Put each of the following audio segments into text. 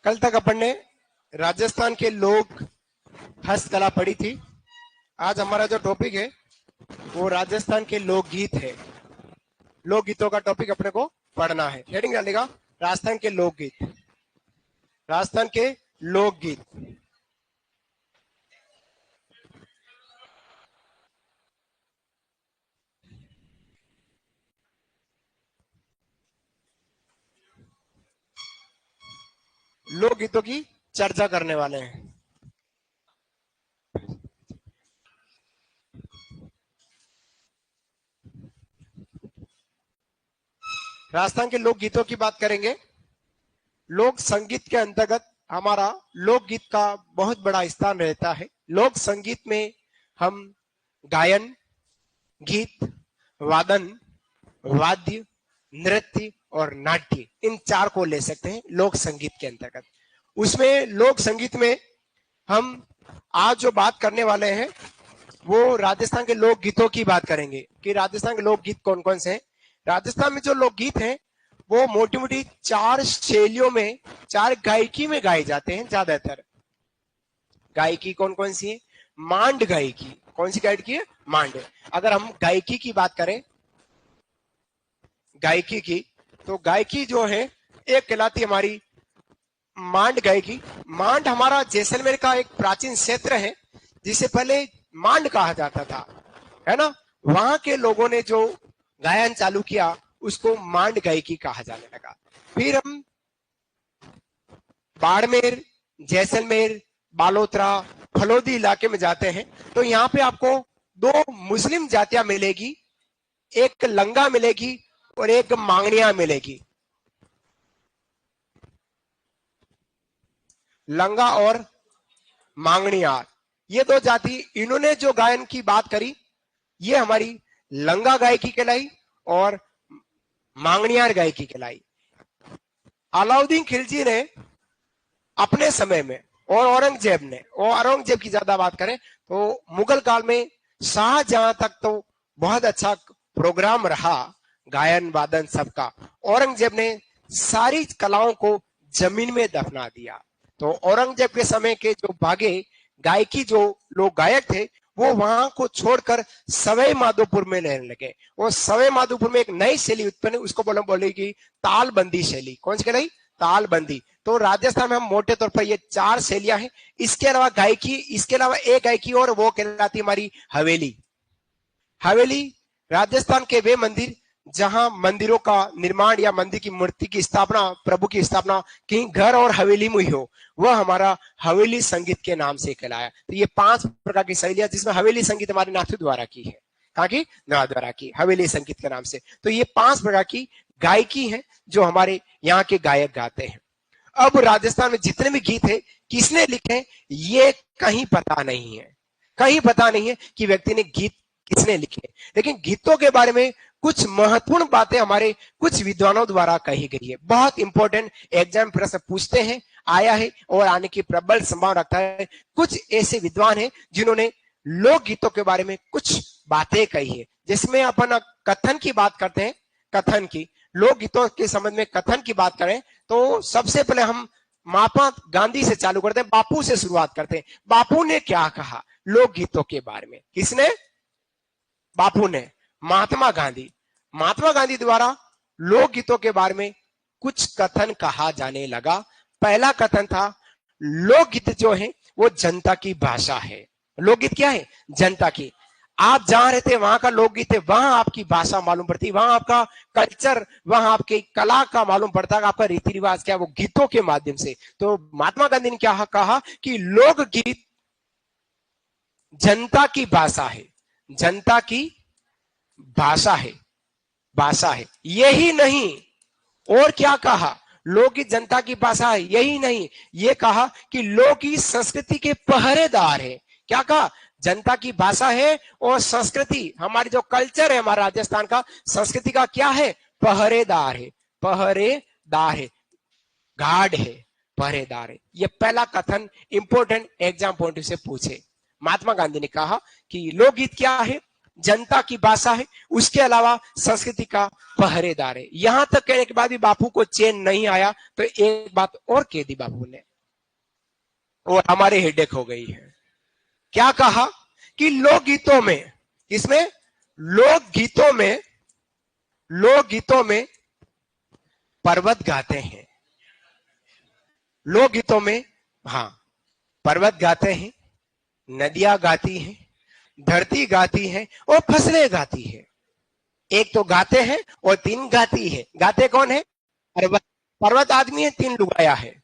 कल तक अपन ने राजस्थान के लोक हस्तकला पढ़ी थी। आज हमारा जो टॉपिक है वो राजस्थान के लोकगीत है। लोकगीतों का टॉपिक अपने को पढ़ना है। हेडिंग डालेगा राजस्थान के लोकगीत। राजस्थान के लोकगीत। लोकगीतों की चर्चा करने वाले हैं। राजस्थान के लोकगीतों की बात करेंगे। लोक संगीत के अंतर्गत हमारा लोकगीत का बहुत बड़ा स्थान रहता है। लोक संगीत में हम गायन, गीत, वादन, वाद्य, नृत्य और नाट्य इन चार को ले सकते हैं लोक संगीत के अंतर्गत। उसमें लोक संगीत में हम आज जो बात करने वाले हैं वो राजस्थान के लोकगीतों की बात करेंगे कि राजस्थान के लोकगीत कौन कौन से हैं। राजस्थान में जो लोकगीत हैं वो मोटी मोटी चार शैलियों में, चार गायकी में गाए जाते हैं। ज्यादातर गायकी कौन कौन सी है? मांड गायकी। कौन सी गायकी है? मांड। अगर हम गायकी की बात करें, गायकी की, तो गायकी जो है एक कहलाती हमारी मांड गायकी। मांड हमारा जैसलमेर का एक प्राचीन क्षेत्र है जिसे पहले मांड कहा जाता था, है ना। वहां के लोगों ने जो गायन चालू किया उसको मांड गायकी कहा जाने लगा। फिर हम बाड़मेर, जैसलमेर, बालोतरा, फलोदी इलाके में जाते हैं तो यहाँ पे आपको दो मुस्लिम जातियां मिलेगी, एक लंगा मिलेगी और एक मांगनिया मिलेगी। लंगा और मांगनियार, ये दो जाति, इन्होंने जो गायन की बात करी ये हमारी लंगा गायकी कहलाई और मांगनियार गायकी कहलाई। अलाउद्दीन खिलजी ने अपने समय में और औरंगजेब ने, और औरंगजेब की ज्यादा बात करें तो मुगल काल में शाहजहां तक तो बहुत अच्छा प्रोग्राम रहा गायन वादन सबका। औरंगजेब ने सारी कलाओं को जमीन में दफना दिया। तो औरंगजेब के समय के जो भागे गायकी, जो लोग गायक थे वो वहां को छोड़कर सवाई माधोपुर में रहने लगे। और सवाई माधोपुर में एक नई शैली उत्पन्न, उसको बोलेगी तालबंदी शैली। कौन सी कहलाई? तालबंदी। तो राजस्थान में हम मोटे तौर पर ये चार शैलियां हैं। इसके अलावा गायकी, इसके अलावा एक गायकी और वो कहलाती हमारी हवेली। हवेली राजस्थान के वे मंदिर जहां मंदिरों का निर्माण या मंदिर की मूर्ति की स्थापना, प्रभु की स्थापना कहीं घर और हवेली में ही हो, वह हमारा हवेली संगीत के नाम से कहलाया। तो ये 5 प्रकार की शैलियां जिसमें हवेली संगीत हमारे नाथू द्वारा की है। कहा कि नाथ द्वारा की, हवेली संगीत के नाम से। तो ये 5 प्रकार की गायकी है जो हमारे यहाँ के गायक गाते हैं। अब राजस्थान में जितने भी गीत है किसने लिखे ये कहीं पता नहीं है। कहीं पता नहीं है कि व्यक्ति ने गीत किसने लिखे। लेकिन गीतों के बारे में कुछ महत्वपूर्ण बातें हमारे कुछ विद्वानों द्वारा कही गई है। बहुत इंपॉर्टेंट एग्जाम प्रश्न पूछते हैं, आया है और आने की प्रबल संभावना रखता है। कुछ ऐसे विद्वान हैं जिन्होंने लोक गीतों के बारे में कुछ बातें कही है, जिसमें अपन कथन की बात करते हैं। कथन की, लोक गीतों के संबंध में कथन की बात करें तो सबसे पहले हम महात्मा गांधी से चालू करते हैं, बापू से शुरुआत करते हैं। बापू ने क्या कहा लोक गीतों के बारे में? किसने? बापू ने। महात्मा गांधी, महात्मा गांधी द्वारा लोकगीतों के बारे में कुछ कथन कहा जाने लगा। पहला कथन था लोकगीत जो है वो जनता की भाषा है। लोकगीत क्या है? जनता की। आप जहां रहते वहां का लोकगीत है, वहां आपकी भाषा मालूम पड़ती है, वहां आपका कल्चर, वहां आपकी कला का मालूम पड़ता है, आपका रीति रिवाज क्या है वो गीतों के माध्यम से। तो महात्मा गांधी ने क्या कहा कि लोकगीत जनता की भाषा है, जनता की भाषा है, भाषा है। यही नहीं, और क्या कहा? लोकगीत जनता की भाषा है, यही नहीं, ये कहा कि लोकगीत संस्कृति के पहरेदार है। क्या कहा? जनता की भाषा है और संस्कृति, हमारी जो कल्चर है हमारा राजस्थान का, संस्कृति का क्या है? पहरेदार है। पहरेदार है, गार्ड है, पहरेदार है। ये पहला कथन इंपोर्टेंट एग्जाम पॉइंट से पूछे। महात्मा गांधी ने कहा कि लोकगीत क्या है? जनता की भाषा है, उसके अलावा संस्कृति का पहरेदार है। यहां तक कहने के बाद भी बापू को चैन नहीं आया तो एक बात और कह दी बापू ने, और हमारे हेडेक हो गई है। क्या कहा कि लोकगीतों में, इसमें लोकगीतों में पर्वत गाते हैं, लोकगीतों में हाँ पर्वत गाते हैं, नदियां गाती हैं, धरती गाती है और फसलें गाती है। एक तो गाते हैं और तीन गाती है। गाते कौन है? पर्वत। पर्वत आदमी है, तीन लुगाया है,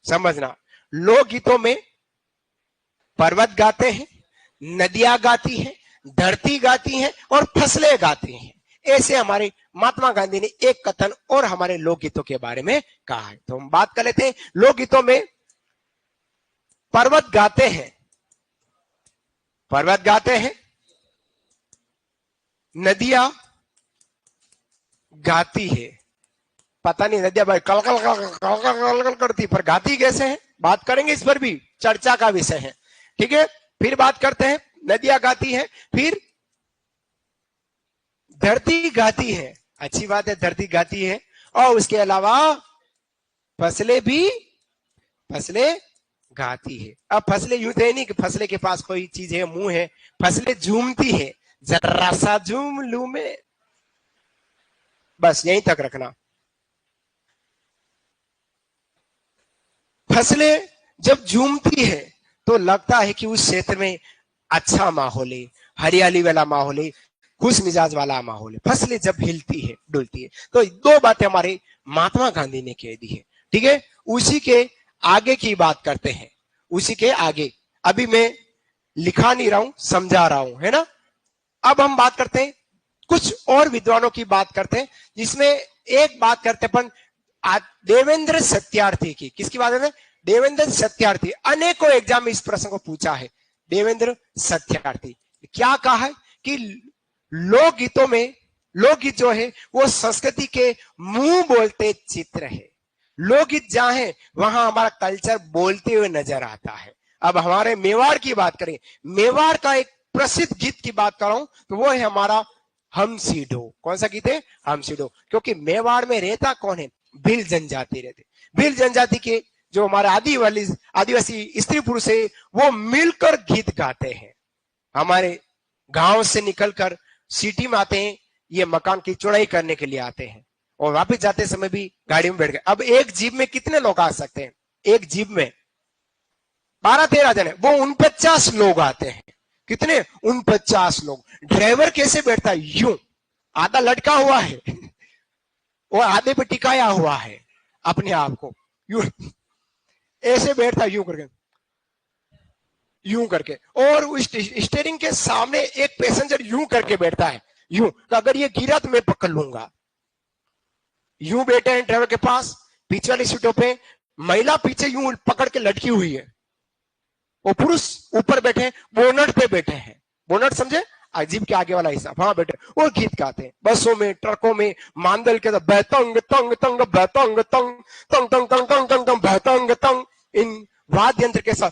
समझना। लोकगीतों में पर्वत गाते हैं, नदियां गाती हैं, धरती गाती हैं और फसलें गाती हैं। ऐसे हमारे महात्मा गांधी ने एक कथन और हमारे लोकगीतों के बारे में कहा है। तो हम बात कर लेते हैं। लोकगीतों में पर्वत गाते हैं, पर्वत गाते हैं, नदियां गाती है। पता नहीं नदियां भाई कल कल कल कल कल कल करती, पर गाती कैसे है, बात करेंगे, इस पर भी चर्चा का विषय है। ठीक है, फिर बात करते हैं। नदियां गाती है, फिर धरती गाती है, अच्छी बात है, धरती गाती है। और उसके अलावा फसलें गाती है। अब फसलें यूं तो नहीं कि फसलें के पास कोई चीज है, मुंह है, फसलें झूमती है, जरा सा झूम लू मैं, बस यहीं तक रखना। फसलें जब झूमती है तो लगता है कि उस क्षेत्र में अच्छा माहौल है, हरियाली वाला माहौल है, खुश मिजाज वाला माहौल है। फसलें जब हिलती है, डुलती है। तो दो बातें हमारे महात्मा गांधी ने कह दी है। ठीक है, उसी के आगे की बात करते हैं, उसी के आगे। अभी मैं लिखा नहीं रहा हूं, समझा रहा हूं, है ना। अब हम बात करते हैं, कुछ और विद्वानों की बात करते हैं, जिसमें एक बात करते अपन देवेंद्र सत्यार्थी की। किसकी बात है? देवेंद्र सत्यार्थी। अनेकों एग्जाम में इस प्रश्न को पूछा है। देवेंद्र सत्यार्थी क्या कहा है कि लोकगीतों में, लोकगीत जो है वो संस्कृति के मुंह बोलते चित्र है। लोकगीत जहां है वहां हमारा कल्चर बोलते हुए नजर आता है। अब हमारे मेवाड़ की बात करें, मेवाड़ का एक प्रसिद्ध गीत की बात कर रहा हूं तो वो है हमारा हम सीढ़ो। कौन सा गीत है? हम सीढ़ो। क्योंकि मेवाड़ में रहता कौन है? भील जनजाति रहते। भील जनजाति के जो हमारे आदिवासी स्त्री पुरुष है वो मिलकर गीत गाते हैं। हमारे गांव से निकलकर सिटी में आते हैं, ये मकान की चौड़ाई करने के लिए आते हैं, और वापस जाते समय भी गाड़ी में बैठ गए। अब एक जीप में कितने लोग आ सकते हैं? एक जीप में 12-13 जने, वो 49 लोग आते हैं। कितने? 49 लोग। ड्राइवर कैसे बैठता है? यूं, आधा लटका हुआ है और आधे पे टिकाया हुआ है अपने आप को, यूं ऐसे बैठता है, यूं करके। और उस स्टीयरिंग के सामने एक पैसेंजर यूं करके बैठता है, यूं, तो अगर ये गिरा तो मैं पकड़ लूंगा। यूं बैठे हैं ड्राइवर के पास। पीछे वाली सीटों पे महिला पीछे यूं पकड़ के लटकी हुई है, और पुरुष ऊपर बैठे हैं, बोनट पे बैठे हैं। बोनट समझे? जीप के आगे वाला हिस्सा, वहां बैठे और गीत गाते हैं। बसों में, ट्रकों में, मांदल के बहतंग तंग तंग बहतंग तंग तंग तंग तंग तंग तंग तंग बहतंग तंग, इन वाद्य यंत्र के साथ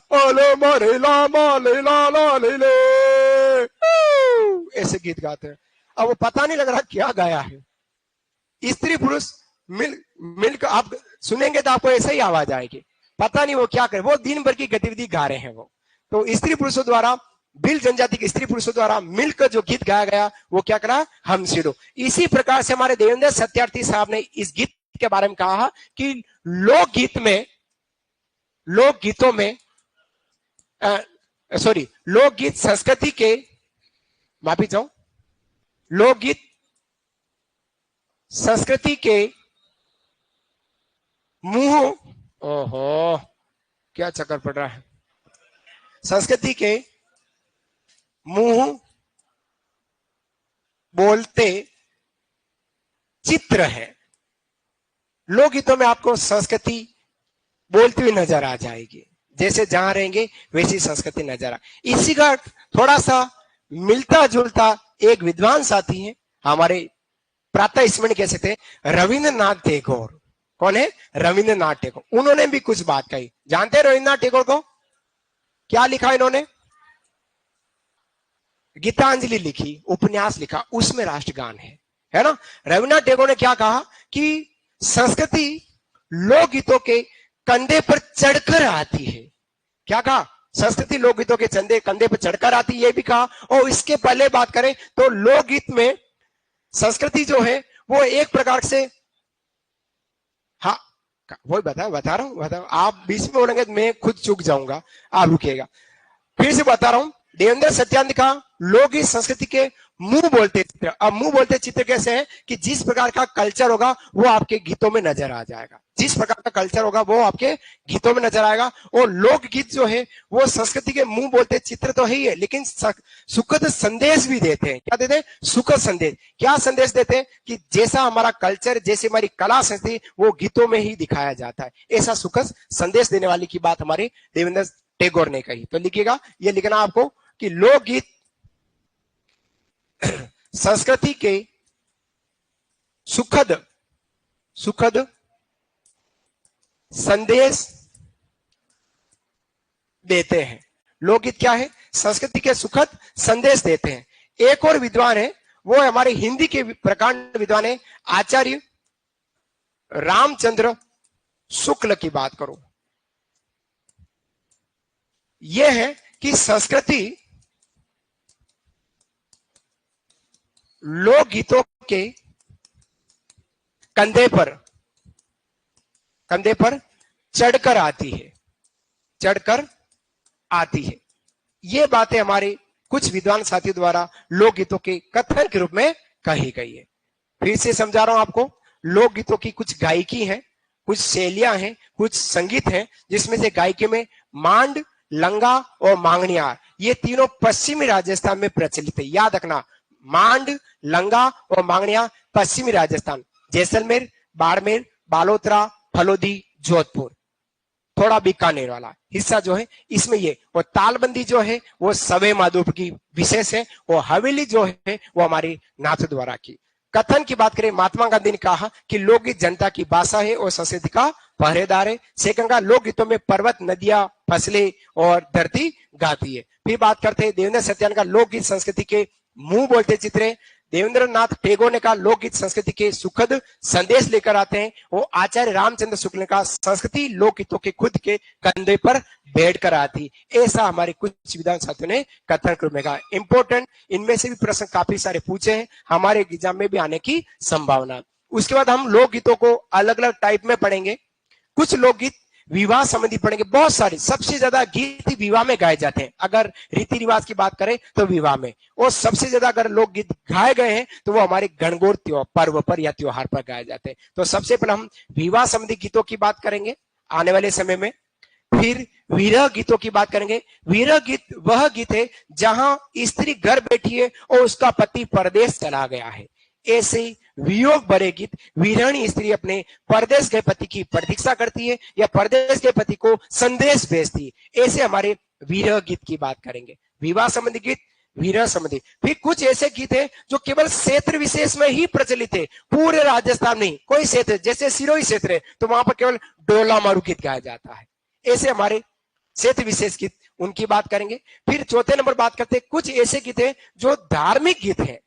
ऐसे गीत गाते हैं। अब वो पता नहीं लग रहा क्या गाया है। स्त्री पुरुष मिलकर आप सुनेंगे तो आपको ऐसा ही आवाज आएगी, पता नहीं वो क्या करे। वो दिन भर की गतिविधि गा रहे हैं वो। तो स्त्री पुरुषों द्वारा, भील जनजाति के स्त्री पुरुषों द्वारा मिलकर जो गीत गाया गया वो क्या करा? हम सीढ़ो। इसी प्रकार से हमारे देवेंद्र सत्यार्थी साहब ने इस गीत के बारे में कहा कि लोकगीतों में लोकगीत संस्कृति के, माफी चाहूं, लोकगीत संस्कृति के मुंह, ओहो क्या चक्कर पड़ रहा है, संस्कृति के मुंह बोलते चित्र है। लोकगीतों में आपको संस्कृति बोलती हुई नजर आ जाएगी। जैसे जहां रहेंगे वैसी संस्कृति नजर आ। इसी का थोड़ा सा मिलता जुलता एक विद्वान साथी है हमारे प्रातः स्मरण कह सकते हैं, रविंद्रनाथ टैगोर। कौन है? रविंद्रनाथ टैगोर। उन्होंने भी कुछ बात कही। जानते हैं रविंद्रनाथ टैगोर को? क्या लिखा इन्होंने? गीतांजलि लिखी, उपन्यास लिखा, उसमें राष्ट्रगान है ना। रविन्द्रनाथ टैगोर ने क्या कहा कि संस्कृति लोकगीतों के कंधे पर चढ़कर आती है। क्या कहा? संस्कृति लोकगीतों के कंधे पर चढ़कर आती, ये भी कहा। और इसके पहले बात करें तो लोकगीत में संस्कृति जो है वो एक प्रकार से, हाँ वही बता रहा हूं, आप बीच में बोलेंगे तो मैं खुद चूक जाऊंगा, आप रुकिएगा। फिर से बता रहा हूं, देवेंद्र सत्यानंद का लोकगीत संस्कृति के मुंह बोलते चित्र। अब मुंह बोलते चित्र कैसे है कि जिस प्रकार का कल्चर होगा वो आपके गीतों में नजर आ जाएगा, जिस प्रकार का कल्चर होगा वो आपके गीतों में नजर आएगा। और लोकगीत जो है वो संस्कृति के मुंह बोलते चित्र तो है ही है, लेकिन सुखद संदेश भी देते हैं। क्या देते हैं? सुखद संदेश। क्या संदेश देते हैं? कि जैसा हमारा कल्चर, जैसे हमारी कला संस्कृति वो गीतों में ही दिखाया जाता है, ऐसा सुखद संदेश देने वाली की बात हमारे देवेंद्र टैगोर ने कही। तो लिखिएगा, ये लिखना आपको कि लोकगीत संस्कृति के सुखद संदेश देते हैं। लोकगीत क्या है? संस्कृति के सुखद संदेश देते हैं। एक और विद्वान है, वो हमारे हिंदी के प्रकांड विद्वान है आचार्य रामचंद्र शुक्ल की बात करूं। यह है कि संस्कृति लोकगीतों के कंधे पर चढ़कर आती है। ये बातें हमारे कुछ विद्वान साथियों द्वारा लोकगीतों के कथन के रूप में कही गई है। फिर से समझा रहा हूं आपको, लोकगीतों की कुछ गायकी है, कुछ शैलियां हैं, कुछ संगीत हैं, जिसमें से गायकी में मांड, लंगा और मांगनियार, ये तीनों पश्चिमी राजस्थान में प्रचलित है। याद रखना, मांड, लंगा और मांगनियार पश्चिमी राजस्थान, जैसलमेर, बाड़मेर, बालोतरा, फलोदी, जोधपुर, थोड़ा बीकानेर वाला हिस्सा जो है इसमें ये। और तालबंदी जो है वो सवे माधोपुर की विशेष है, और हवेली जो है वो हमारी नाथद्वारा की। कथन की बात करें, महात्मा गांधी ने कहा कि लोकगीत जनता की भाषा है और संस्कृति का पहरेदार है। सेकंड, लोकगीतों में पर्वत, नदियां, फसलें और धरती गाती है। फिर बात करते हैं देवेंद्र सत्यानंद का लोकगीत संस्कृति के मुंह बोलते चित्र है। देवेंद्र नाथ टैगोर ने कहा लोकगीत संस्कृति के सुखद संदेश लेकर आते हैं। वो आचार्य रामचंद्र शुक्ल ने कहा संस्कृति लोकगीतों के खुद के कंधे पर बैठ कर आती। ऐसा हमारे कुछ विद्वान साथियों ने कथन क्रम में कहा। इंपोर्टेंट, इनमें से भी प्रश्न काफी सारे पूछे हैं, हमारे एग्जाम में भी आने की संभावना। उसके बाद हम लोकगीतों को अलग अलग टाइप में पढ़ेंगे। कुछ लोकगीत विवाह संबंधी पढ़ेंगे, बहुत सारे, सबसे ज्यादा गीत विवाह में गाए जाते हैं। अगर रीति रिवाज की बात करें तो विवाह में, और सबसे ज्यादा अगर लोकगीत गाए गए हैं तो वो हमारे गणगौर पर्व पर या त्योहार पर गाए जाते हैं। तो सबसे पहले हम विवाह संबंधी गीतों की बात करेंगे आने वाले समय में। फिर विरह गीतों की बात करेंगे। विरह गीत वह गीत है जहां स्त्री घर बैठी है और उसका पति परदेश चला गया है। ऐसे वियोग भरे गीत, विरहणी स्त्री अपने परदेश गए पति की प्रतीक्षा करती है या परदेश गए पति को संदेश भेजती है। ऐसे हमारे विरह गीत की बात करेंगे। विवाह संबंधी गीत, विरह संबंधी। फिर कुछ ऐसे गीत है जो केवल क्षेत्र विशेष में ही प्रचलित है, पूरे राजस्थान नहीं, कोई क्षेत्र, जैसे सिरोही क्षेत्र है तो वहां पर केवल डोला मारू गीत गाया जाता है। ऐसे हमारे क्षेत्र विशेष गीत, उनकी बात करेंगे। फिर चौथे नंबर बात करते हैं कुछ ऐसे गीत है जो धार्मिक गीत है,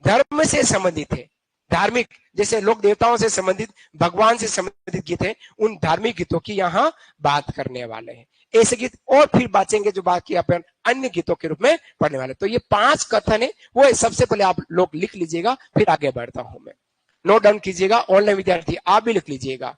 धर्म से संबंधित है, धार्मिक, जैसे लोक देवताओं से संबंधित, भगवान से संबंधित गीत है, उन धार्मिक गीतों की यहाँ बात करने वाले हैं। ऐसे गीत और फिर बातेंगे जो बाकी अपन अन्य गीतों के रूप में पढ़ने वाले। तो ये 5 कथन है, वो सबसे पहले आप लोग लिख लीजिएगा, फिर आगे बढ़ता हूं मैं। नोट डाउन कीजिएगा, ऑनलाइन विद्यार्थी आप भी लिख लीजिएगा,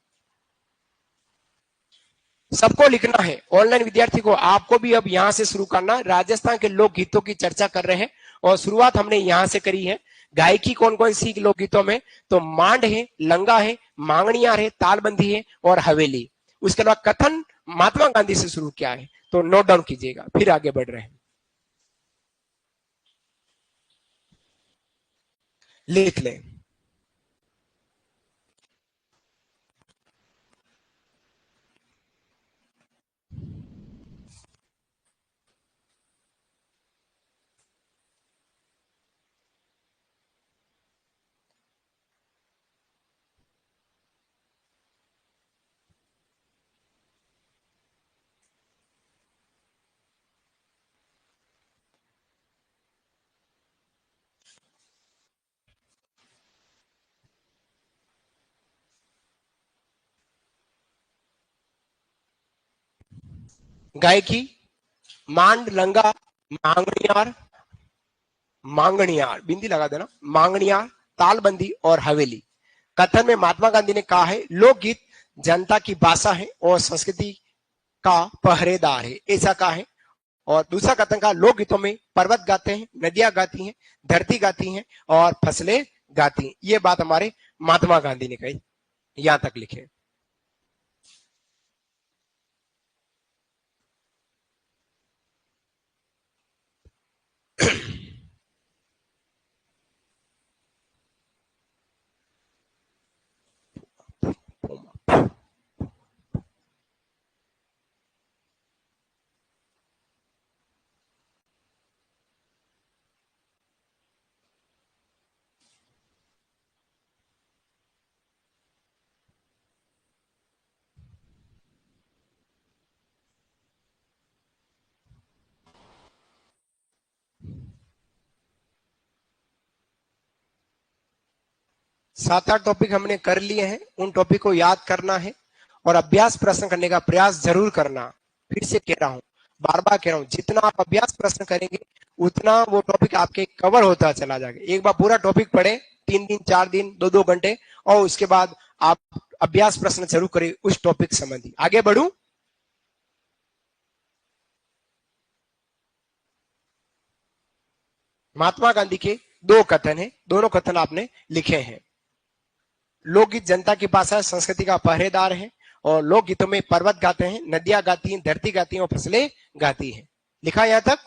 सबको लिखना है। ऑनलाइन विद्यार्थी को, आपको भी अब यहां से शुरू करना। राजस्थान के लोक गीतों की चर्चा कर रहे हैं और शुरुआत हमने यहां से करी है। गायकी कौन कौन सी लोकगीतों में, तो मांड है, लंगा है, मांगणियार है, तालबंदी है और हवेली। उसके बाद कथन महात्मा गांधी से शुरू किया है, तो नोट डाउन कीजिएगा, फिर आगे बढ़ रहे हैं। लिख ले। गायकी, मांड, लंगा, मांगणियार, मांगणियार बिंदी लगा देना, मांगणियार, तालबंदी और हवेली। कथन में महात्मा गांधी ने कहा है लोकगीत जनता की भाषा है और संस्कृति का पहरेदार है, ऐसा कहा है। और दूसरा कथन का लोकगीतों में पर्वत गाते हैं, नदियां गाती हैं, धरती गाती हैं और फसलें गाती हैं। ये बात हमारे महात्मा गांधी ने कही। यहां तक लिखे। सात आठ टॉपिक हमने कर लिए हैं, उन टॉपिक को याद करना है और अभ्यास प्रश्न करने का प्रयास जरूर करना। फिर से कह रहा हूं, बार बार कह रहा हूं, जितना आप अभ्यास प्रश्न करेंगे उतना वो टॉपिक आपके कवर होता चला जाएगा। एक बार पूरा टॉपिक पढ़े 3 दिन 4 दिन 2-2 घंटे, और उसके बाद आप अभ्यास प्रश्न जरूर करें उस टॉपिक संबंधी। आगे बढ़ू। महात्मा गांधी के 2 कथन है, दोनों कथन आपने लिखे हैं। लोकगीत जनता की भाषा संस्कृति का पहरेदार है और लोकगीतों में पर्वत गाते हैं, नदियां गाती हैं, धरती गाती हैं और फसलें गाती हैं। लिखा यहां तक?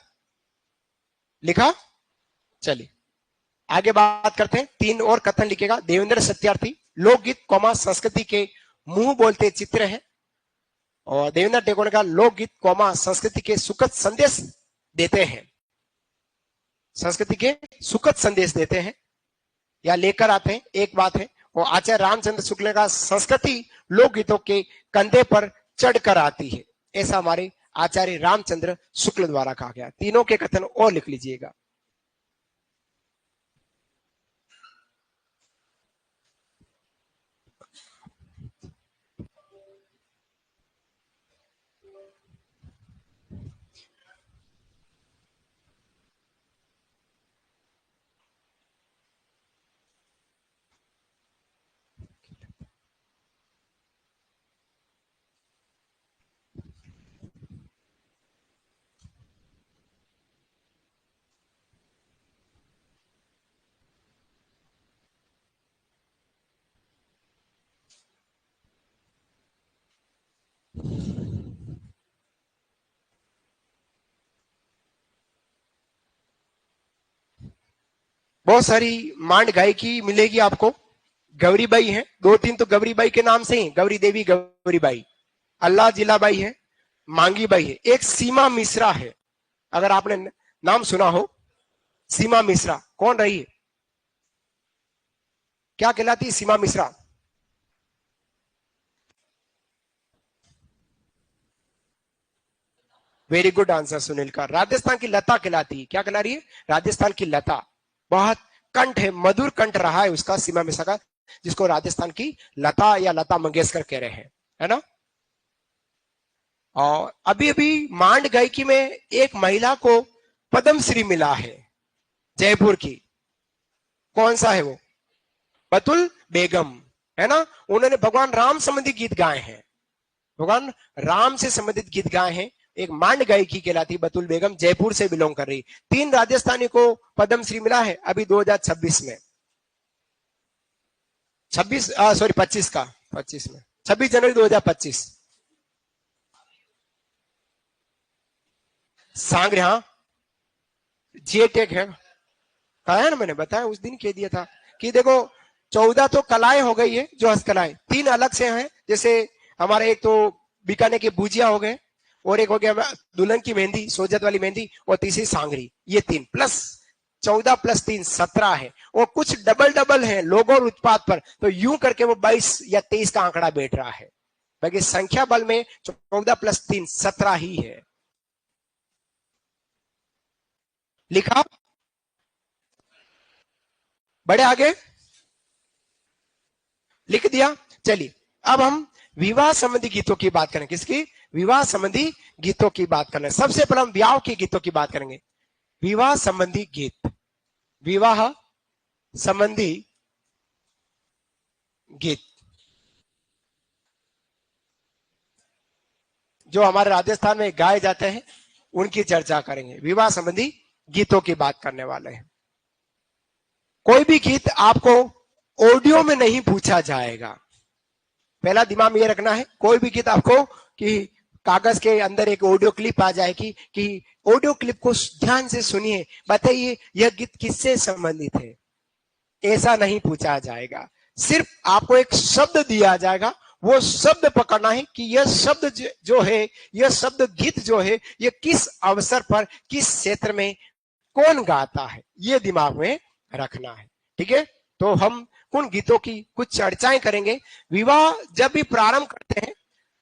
लिखा? चलिए आगे बात करते हैं। 3 और कथन लिखेगा देवेंद्र सत्यार्थी। लोकगीत कौमा संस्कृति के मुंह बोलते चित्र है। और देवेंद्र टेगोर का लोकगीत कौमा संस्कृति के सुखद संदेश देते हैं, संस्कृति के सुखद संदेश देते हैं या लेकर आते हैं। एक बात है। और आचार्य रामचंद्र शुक्ल का संस्कृति लोकगीतों के कंधे पर चढ़कर आती है, ऐसा हमारे आचार्य रामचंद्र शुक्ल द्वारा कहा गया। तीनों के कथन और लिख लीजिएगा। बहुत सारी मांड गायकी मिलेगी आपको। गौरीबाई है, 2-3 तो गौरीबाई के नाम से ही, गौरी देवी, गौरीबाई, अल्लाह जिलाबाई है, मांगी बाई है, एक सीमा मिश्रा है, अगर आपने नाम सुना हो। सीमा मिश्रा कौन रही है? क्या कहलाती है Seema Mishra? Very good answer Sunil का। राजस्थान की लता कहलाती है। क्या कहला रही है? राजस्थान की लता। बहुत कंठ है, मधुर कंठ रहा है उसका, सीमा मिश्रा का, जिसको राजस्थान की लता या लता मंगेशकर कह रहे हैं, है ना। और अभी अभी मांड गायकी में एक महिला को पद्मश्री मिला है, जयपुर की। कौन सा है वो? बतुल बेगम, है ना। उन्होंने भगवान राम संबंधी गीत गाए हैं, भगवान राम से संबंधित गीत गाए हैं। एक मांड गायकी कहलाती बतुल बेगम, जयपुर से बिलोंग कर रही। 3 राजस्थानी को पद्मश्री मिला है अभी 2026 में, 25 का, 25 में, 26 जनवरी 2025। सांगरे, हाँ जे टेक है, कहा है ना, मैंने बताया उस दिन कह दिया था कि देखो 14 तो कलाएं हो गई है, जो हस्तकलाएं 3 अलग से हैं। जैसे हमारे एक तो बीकानेर के भुजिया हो गए, और एक हो गया दुल्हन की मेहंदी, सोजत वाली मेहंदी, और तीसरी सांगरी। ये 3 प्लस 14 प्लस 3 17 है, और कुछ डबल डबल है लोगों और उत्पाद पर, तो यूं करके वो 22 या 23 का आंकड़ा बैठ रहा है। बाकी संख्या बल में 14 प्लस 3 17 ही है। लिखा? बड़े आगे लिख दिया। चलिए अब हम विवाह संबंधी गीतों की बात करें। किसकी? विवाह संबंधी गीतों की बात करना है। सबसे पहले हम विवाह के गीतों की बात करेंगे। विवाह संबंधी गीत, विवाह संबंधी गीत जो हमारे राजस्थान में गाए जाते हैं उनकी चर्चा करेंगे। विवाह संबंधी गीतों की बात करने वाले हैं। कोई भी गीत आपको ऑडियो में नहीं पूछा जाएगा, पहला दिमाग में ये रखना है। कोई भी गीत आपको कि कागज के अंदर एक ऑडियो क्लिप आ जाएगी कि ऑडियो क्लिप को ध्यान से सुनिए, बताइए यह गीत किससे संबंधित है, ऐसा नहीं पूछा जाएगा। सिर्फ आपको एक शब्द दिया जाएगा, वो शब्द पकड़ना है कि यह शब्द जो है, यह शब्द गीत जो है, यह किस अवसर पर, किस क्षेत्र में कौन गाता है, यह दिमाग में रखना है। ठीक है, तो हम उन गीतों की कुछ चर्चाएं करेंगे। विवाह जब भी प्रारंभ करते हैं,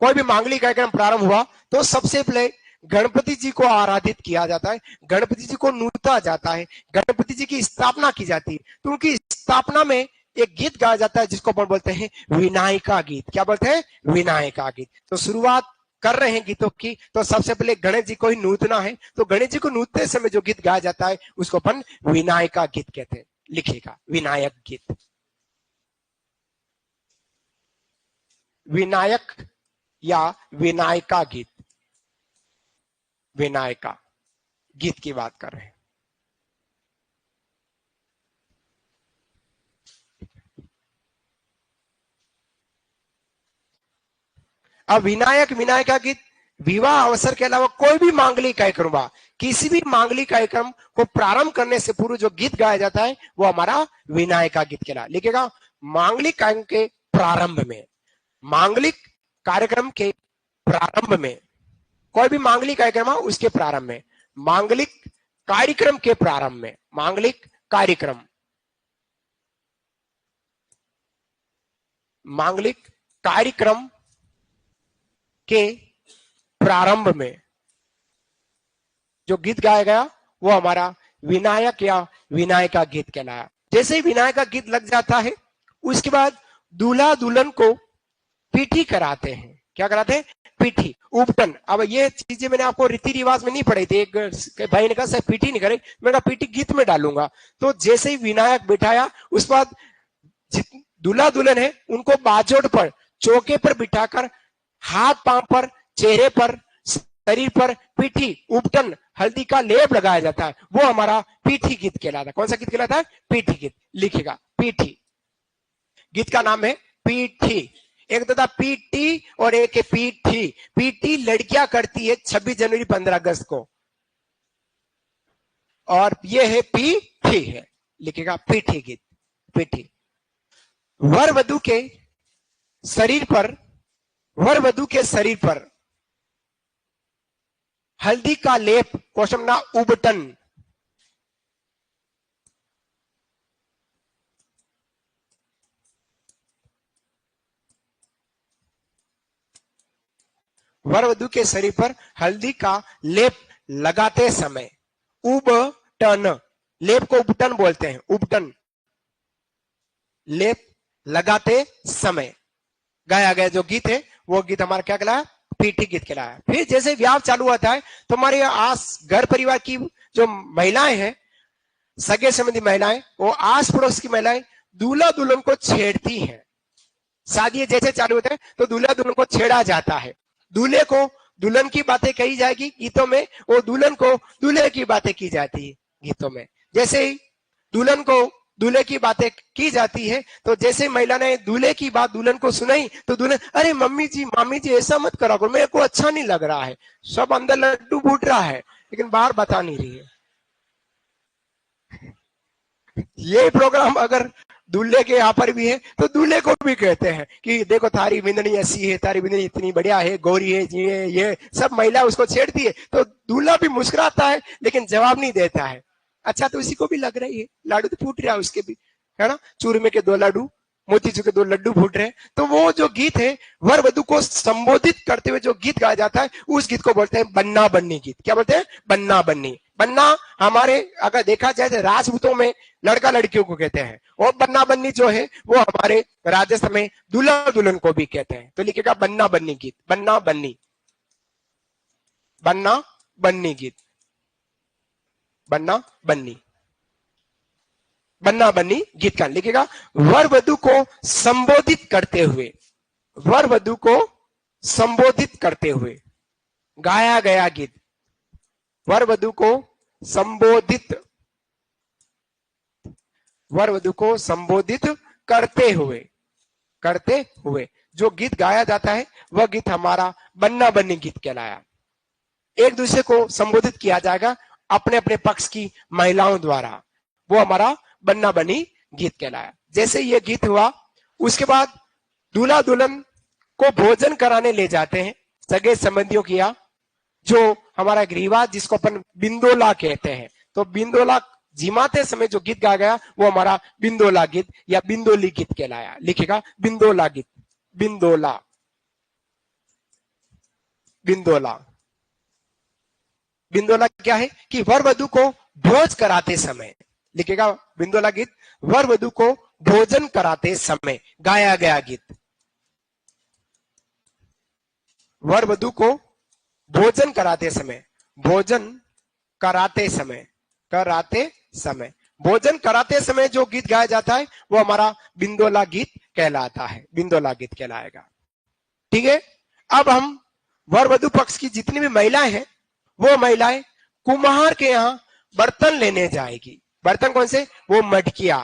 कोई भी मांगलिक कार्यक्रम प्रारंभ हुआ तो सबसे पहले गणपति जी को आराधित किया जाता है, गणपति जी को नूता जाता है, गणपति जी की स्थापना की जाती है। तो उनकी स्थापना में एक गीत गाया जाता है जिसको अपन बोलते हैं विनायका गीत। क्या बोलते हैं? विनायका गीत। तो शुरुआत कर रहे हैं गीतों की, तो सबसे पहले गणेश जी को ही नूतना है, तो गणेश जी को नूतते समय जो गीत गाया जाता है उसको अपन विनायका गीत कहते हैं। लिखिएगा, विनायक गीत, विनायक या विनायका गीत, विनायका गीत की बात कर रहे हैं। अब विनायक विनायका गीत विवाह अवसर के अलावा कोई भी मांगलिक कार्यक्रम हुआ, किसी भी मांगलिक कार्यक्रम को प्रारंभ करने से पूर्व जो गीत गाया जाता है वो हमारा विनायका गीत कहलाता है। लिखेगा, मांगलिक कार्यक्रम के प्रारंभ में, मांगलिक कार्यक्रम के प्रारंभ में, कोई भी मांगलिक कार्यक्रम हो उसके प्रारंभ में, मांगलिक कार्यक्रम के प्रारंभ में, मांगलिक कार्यक्रम, मांगलिक कार्यक्रम के प्रारंभ में जो गीत गाया गया वो हमारा विनायक या विनायका गीत कहलाया। जैसे ही विनायका गीत लग जाता है उसके बाद दूल्हा दुल्हन को पीठी कराते हैं। क्या कराते हैं? पीठी, उपटन। अब ये चीजें मैंने आपको रीति रिवाज में नहीं पढ़ी थी। एक भाई ने कहा सर पीठी नहीं करे, मैंने कहा पीठी गीत में डालूंगा। तो जैसे ही विनायक बिठाया उसके बाद दूल्हा दुल्हन है उनको बाजोड़ पर, चौके पर बिठाकर हाथ पांव पर, चेहरे पर, शरीर पर पीठी, उपटन, हल्दी का लेप लगाया जाता है, वो हमारा पीठी गीत कहलाता है। कौन सा गीत कहलाता है? पीठी गीत। लिखेगा, पीठी गीत का नाम है पीठी। एक तो था पीटी और एक है पीठी। पीटी लड़कियां करती है 26 जनवरी 15 अगस्त को, और ये है पीठी है। लिखेगा, पीठी गीत, पीठी। वर वधु के शरीर पर, वर वधु के शरीर पर हल्दी का लेप, क्वेश्चन ना उबटन, वर वधु के शरीर पर हल्दी का लेप लगाते समय, उबटन, लेप को उबटन बोलते हैं, उबटन, लेप लगाते समय गाया गया जो गीत है वो गीत हमारा क्या कहलाया? पीठी गीत कहलाया। फिर जैसे विवाह चालू होता है तो हमारे आस घर परिवार की जो महिलाएं हैं, सगे संबंधी महिलाएं, वो आस पड़ोस की महिलाएं दूल्हा दुल्हन को छेड़ती हैं। शादी जैसे चालू होता है तो दूल्हा दुल्हन को छेड़ा जाता है, दूल्हे को दुल्हन की बातें कही जाएगी गीतों में, और दुल्हन को दूल्हे की बातें की जाती है गीतों में। जैसे ही दुल्हन को दूल्हे की बातें की जाती है तो जैसे महिला ने दूल्हे की बात दुल्हन को सुनाई तो दुल्हन, अरे मम्मी जी मामी जी ऐसा मत करा करो, मेरे को अच्छा नहीं लग रहा है। सब अंदर लड्डू फूट रहा है लेकिन बाहर बता नहीं रही है। ये प्रोग्राम अगर दूल्हे के यहाँ पर भी है तो दूल्हे को भी कहते हैं कि देखो थारी बिंदनी ऐसी है, तारी बिंदनी इतनी बढ़िया है, गोरी है, ये सब महिला उसको छेड़ती है तो दूल्हा भी मुस्कुराता है लेकिन जवाब नहीं देता है। अच्छा, तो उसी को भी लग रही है, लाडू तो फूट रहा है उसके भी, है ना, चूरमे के 2 लाडू, मोतीचूर के 2 लड्डू फूट रहे हैं। तो वो जो गीत है वर वधु को संबोधित करते हुए जो गीत गाया जाता है उस गीत को बोलते हैं बन्ना बन्नी गीत। क्या बोलते हैं? बन्ना बन्नी। बन्ना हमारे अगर देखा जाए तो राजपूतों में लड़का लड़कियों को कहते हैं, और बन्ना बन्नी जो है वो हमारे राजस्थान में दूल्हा दुल्हन को भी कहते हैं। तो लिखेगा बन्ना बन्नी गीत, बन्ना बन्नी। बन्ना बन्नी गीत, बन्ना बन्नी, बन्ना बन्नी गीत का लिखेगा वर वधु को संबोधित करते हुए, वर वधु को संबोधित करते हुए गाया गया गीत, वर वधु को संबोधित, वर वधु को संबोधित करते हुए जो गीत गाया जाता है वह गीत हमारा बन्ना बन्नी गीत कहलाया। एक दूसरे को संबोधित किया जाएगा अपने अपने पक्ष की महिलाओं द्वारा, वो हमारा बन्ना बन्नी गीत कहलाया। जैसे ये गीत हुआ उसके बाद दूल्हा दुल्हन को भोजन कराने ले जाते हैं सगे संबंधियों की, या जो हमारा एक रिवाज जिसको अपन बिंदोला कहते हैं, तो बिंदोला जिमाते समय जो गीत गाया गया वो हमारा बिंदोला गीत या बिंदोली गीत कहलाया। लिखेगा बिंदोला गीत, बिंदोला, बिंदोला, बिंदोला क्या है कि वर वधु को भोज कराते समय, लिखेगा बिंदोला गीत वर वधु को भोजन कराते समय गाया गया गीत, वर वधु को भोजन कराते समय, भोजन कराते समय, कराते समय, भोजन कराते समय जो गीत गाया जाता है वो हमारा बिंदोला गीत कहलाता है, बिंदोला गीत कहलाएगा। ठीक है, अब हम वर वधु पक्ष की जितनी भी महिलाएं हैं वो महिलाएं कुम्हार के यहाँ बर्तन लेने जाएगी। बर्तन कौन से? वो मटकिया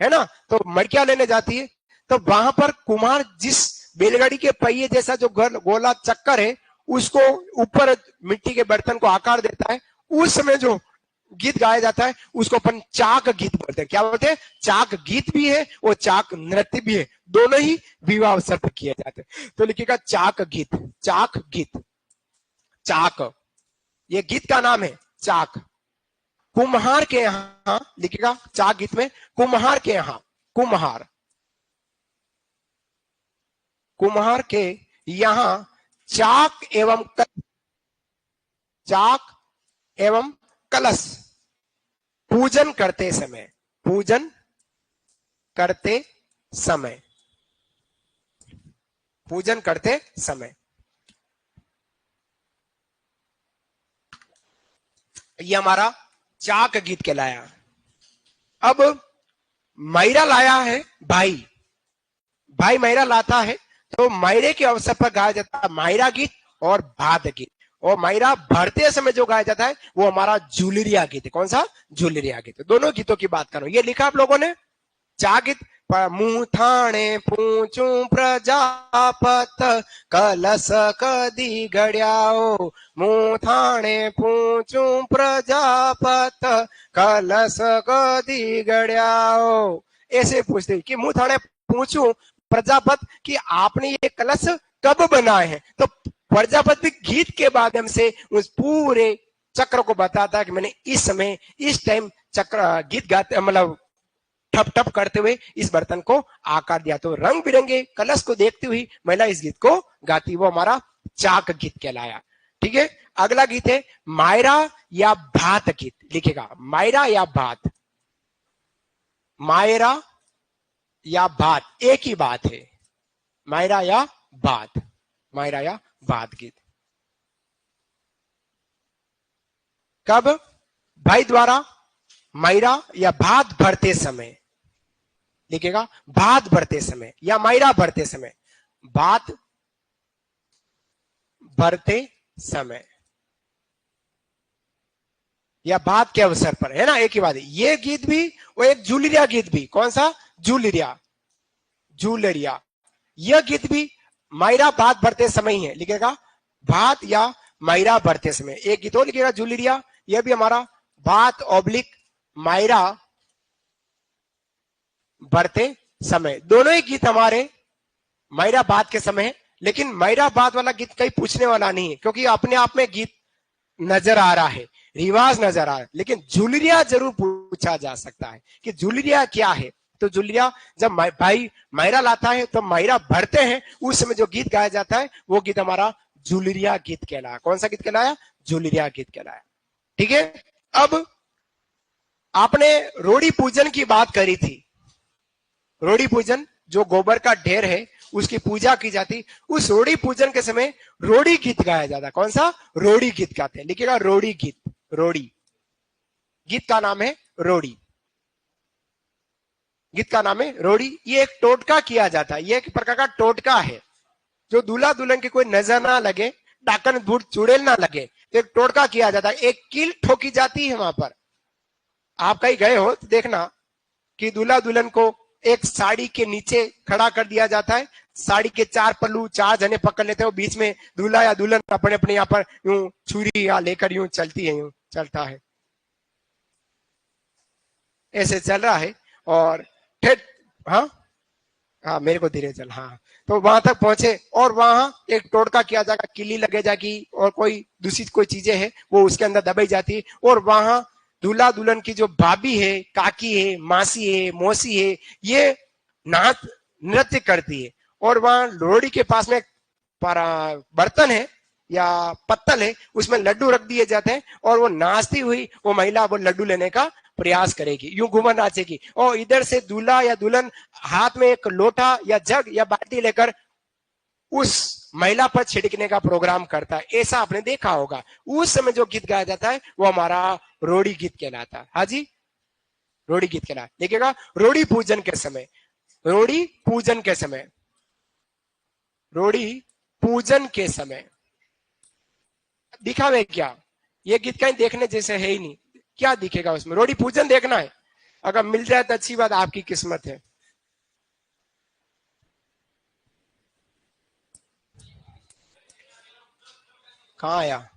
है ना, तो मटकिया लेने जाती है। तो वहां पर कुम्हार जिस बैलगाड़ी के पहिए जैसा जो गोला चक्कर है उसको ऊपर मिट्टी के बर्तन को आकार देता है, उस समय जो गीत गाया जाता है उसको अपन चाक गीत बोलते हैं। क्या बोलते हैं? चाक गीत भी है और चाक नृत्य भी है, दोनों ही विवाह अवसर पर किए जाते हैं। तो लिखिएगा चाक गीत, चाक गीत, चाक, ये गीत का नाम है चाक। कुम्हार के यहां, लिखिएगा चाक गीत में कुम्हार के यहां, कुम्हार, कुम्हार के यहां चाक एवं चाक एवं कलश पूजन करते समय, पूजन करते समय, पूजन करते समय, ये हमारा चाक गीत कहलाया। अब मैरा लाया है भाई, भाई मैरा लाता है तो मैरे के अवसर पर गाया जाता है मैरा गीत और भात गीत। और मैरा भरते समय जो गाया जाता है वो हमारा झूलरिया गीत है। कौन सा? झूलरिया गीत। दोनों गीतों की बात करो, ये लिखा आप लोगों ने। चाक गीत मुंह थाने पूछू प्रजापत कलश कदी गड़ियाओ, मुंह थाने पूछू प्रजापत कलश कदी गड़ियाओ। ऐसे पूछते कि मुंह थाने पूछू प्रजापत कि आपने ये कलश कब बनाए हैं। तो प्रजापति गीत के माध्यम से उस पूरे चक्र को बताता है कि मैंने इस समय इस टाइम चक्र गीत गाते मतलब ठप ठप करते हुए इस बर्तन को आकार दिया। तो रंग बिरंगे कलश को देखती हुई महिला इस गीत को गाती, वो हमारा चाक गीत कहलाया। ठीक है, अगला गीत है मायरा या भात गीत। लिखेगा मायरा या भात, मायरा या भात एक ही बात है, मायरा या भात, मायरा या भात गीत। कब? भाई द्वारा मायरा या भात भरते समय। लिखेगा भात भरते समय या मायरा भरते समय, भात भरते समय या भात के अवसर पर, है ना, एक ही बात है। ये गीत भी वो एक झूलरिया गीत भी। कौन सा? झूलरिया, झूलरिया। यह गीत भी मायरा भात भरते समय ही है। लिखेगा भात या मायरा भरते समय। एक गीत और लिखेगा झूलरिया, यह भी हमारा भात ऑब्लिक मायरा भरते समय। दोनों ही गीत हमारे मायरा भात के समय है, लेकिन मायरा भात वाला गीत कहीं पूछने वाला नहीं है क्योंकि अपने आप में गीत नजर आ रहा है, रिवाज नजर आ रहा है। लेकिन झूलरिया जरूर पूछा जा सकता है कि झूलरिया क्या है। तो झूलरिया जब भाई मायरा लाता है तो मायरा भरते हैं, उस समय जो गीत गाया जाता है वो गीत हमारा झूलरिया गीत कहलाया। कौन सा गीत कहलाया? झूलरिया गीत कहलाया। ठीक है, अब आपने रोड़ी पूजन की बात करी थी। रोड़ी पूजन जो गोबर का ढेर है उसकी पूजा की जाती। उस रोड़ी पूजन के समय रोड़ी गीत गाया जाता। कौन सा? रोड़ी गीत गाते हैं। लिखिएगा रोड़ी गीत। रोड़ी गीत का नाम है रोड़ी। गीत का नाम है रोड़ी। ये एक टोटका किया जाता है। ये एक प्रकार का टोटका है जो दूल्हा दुल्हन की कोई नजर ना लगे, डाकन बूट चुड़ैल ना लगे, तो एक टोटका किया जाता है। एक कील ठोकी जाती है वहां पर। आप कहीं गए हो तो देखना कि दूल्हा दुल्हन को एक साड़ी के नीचे खड़ा कर दिया जाता है। साड़ी के चार पल्लू चार जने पकड़ लेते हो, बीच में दूल्हा या दुल्हन अपने अपने यहाँ पर यूं छुरी या लेकर यूं चलती है, यूं चलता है, ऐसे चल रहा है। और हाँ हाँ, मेरे को धीरे चल। हाँ, तो वहां तक पहुंचे और वहां एक टोटका किया जाएगा, किली लगे जाएगी और कोई दूसरी कोई चीजें है वो उसके अंदर दबाई जाती है। और वहां दूल्हा दुल्हन की जो भाभी है, काकी है, मासी है, मौसी है, ये नाच नृत्य करती है। और वहां लोहड़ी के पास में बर्तन है या पत्तल है, उसमें लड्डू रख दिए जाते हैं और वो नाचती हुई वो महिला वो लड्डू लेने का प्रयास करेगी, यूं घूमर नाचेगी। और इधर से दूल्हा या दुल्हन हाथ में एक लोटा या जग या बाल्टी लेकर उस महिला पर छिड़कने का प्रोग्राम करता है। ऐसा आपने देखा होगा। उस समय जो गीत गाया जाता है वो हमारा रोड़ी गीत कहलाता है। हाँ जी, रोड़ी गीत कहलाता है। देखिएगा, रोड़ी पूजन के समय, रोड़ी पूजन के समय, रोड़ी पूजन के समय दिखावे क्या, ये गीत कहीं देखने जैसे है ही नहीं। क्या दिखेगा उसमें? रोड़ी पूजन देखना है, अगर मिल जाए तो अच्छी बात, आपकी किस्मत है। कहाँ आया?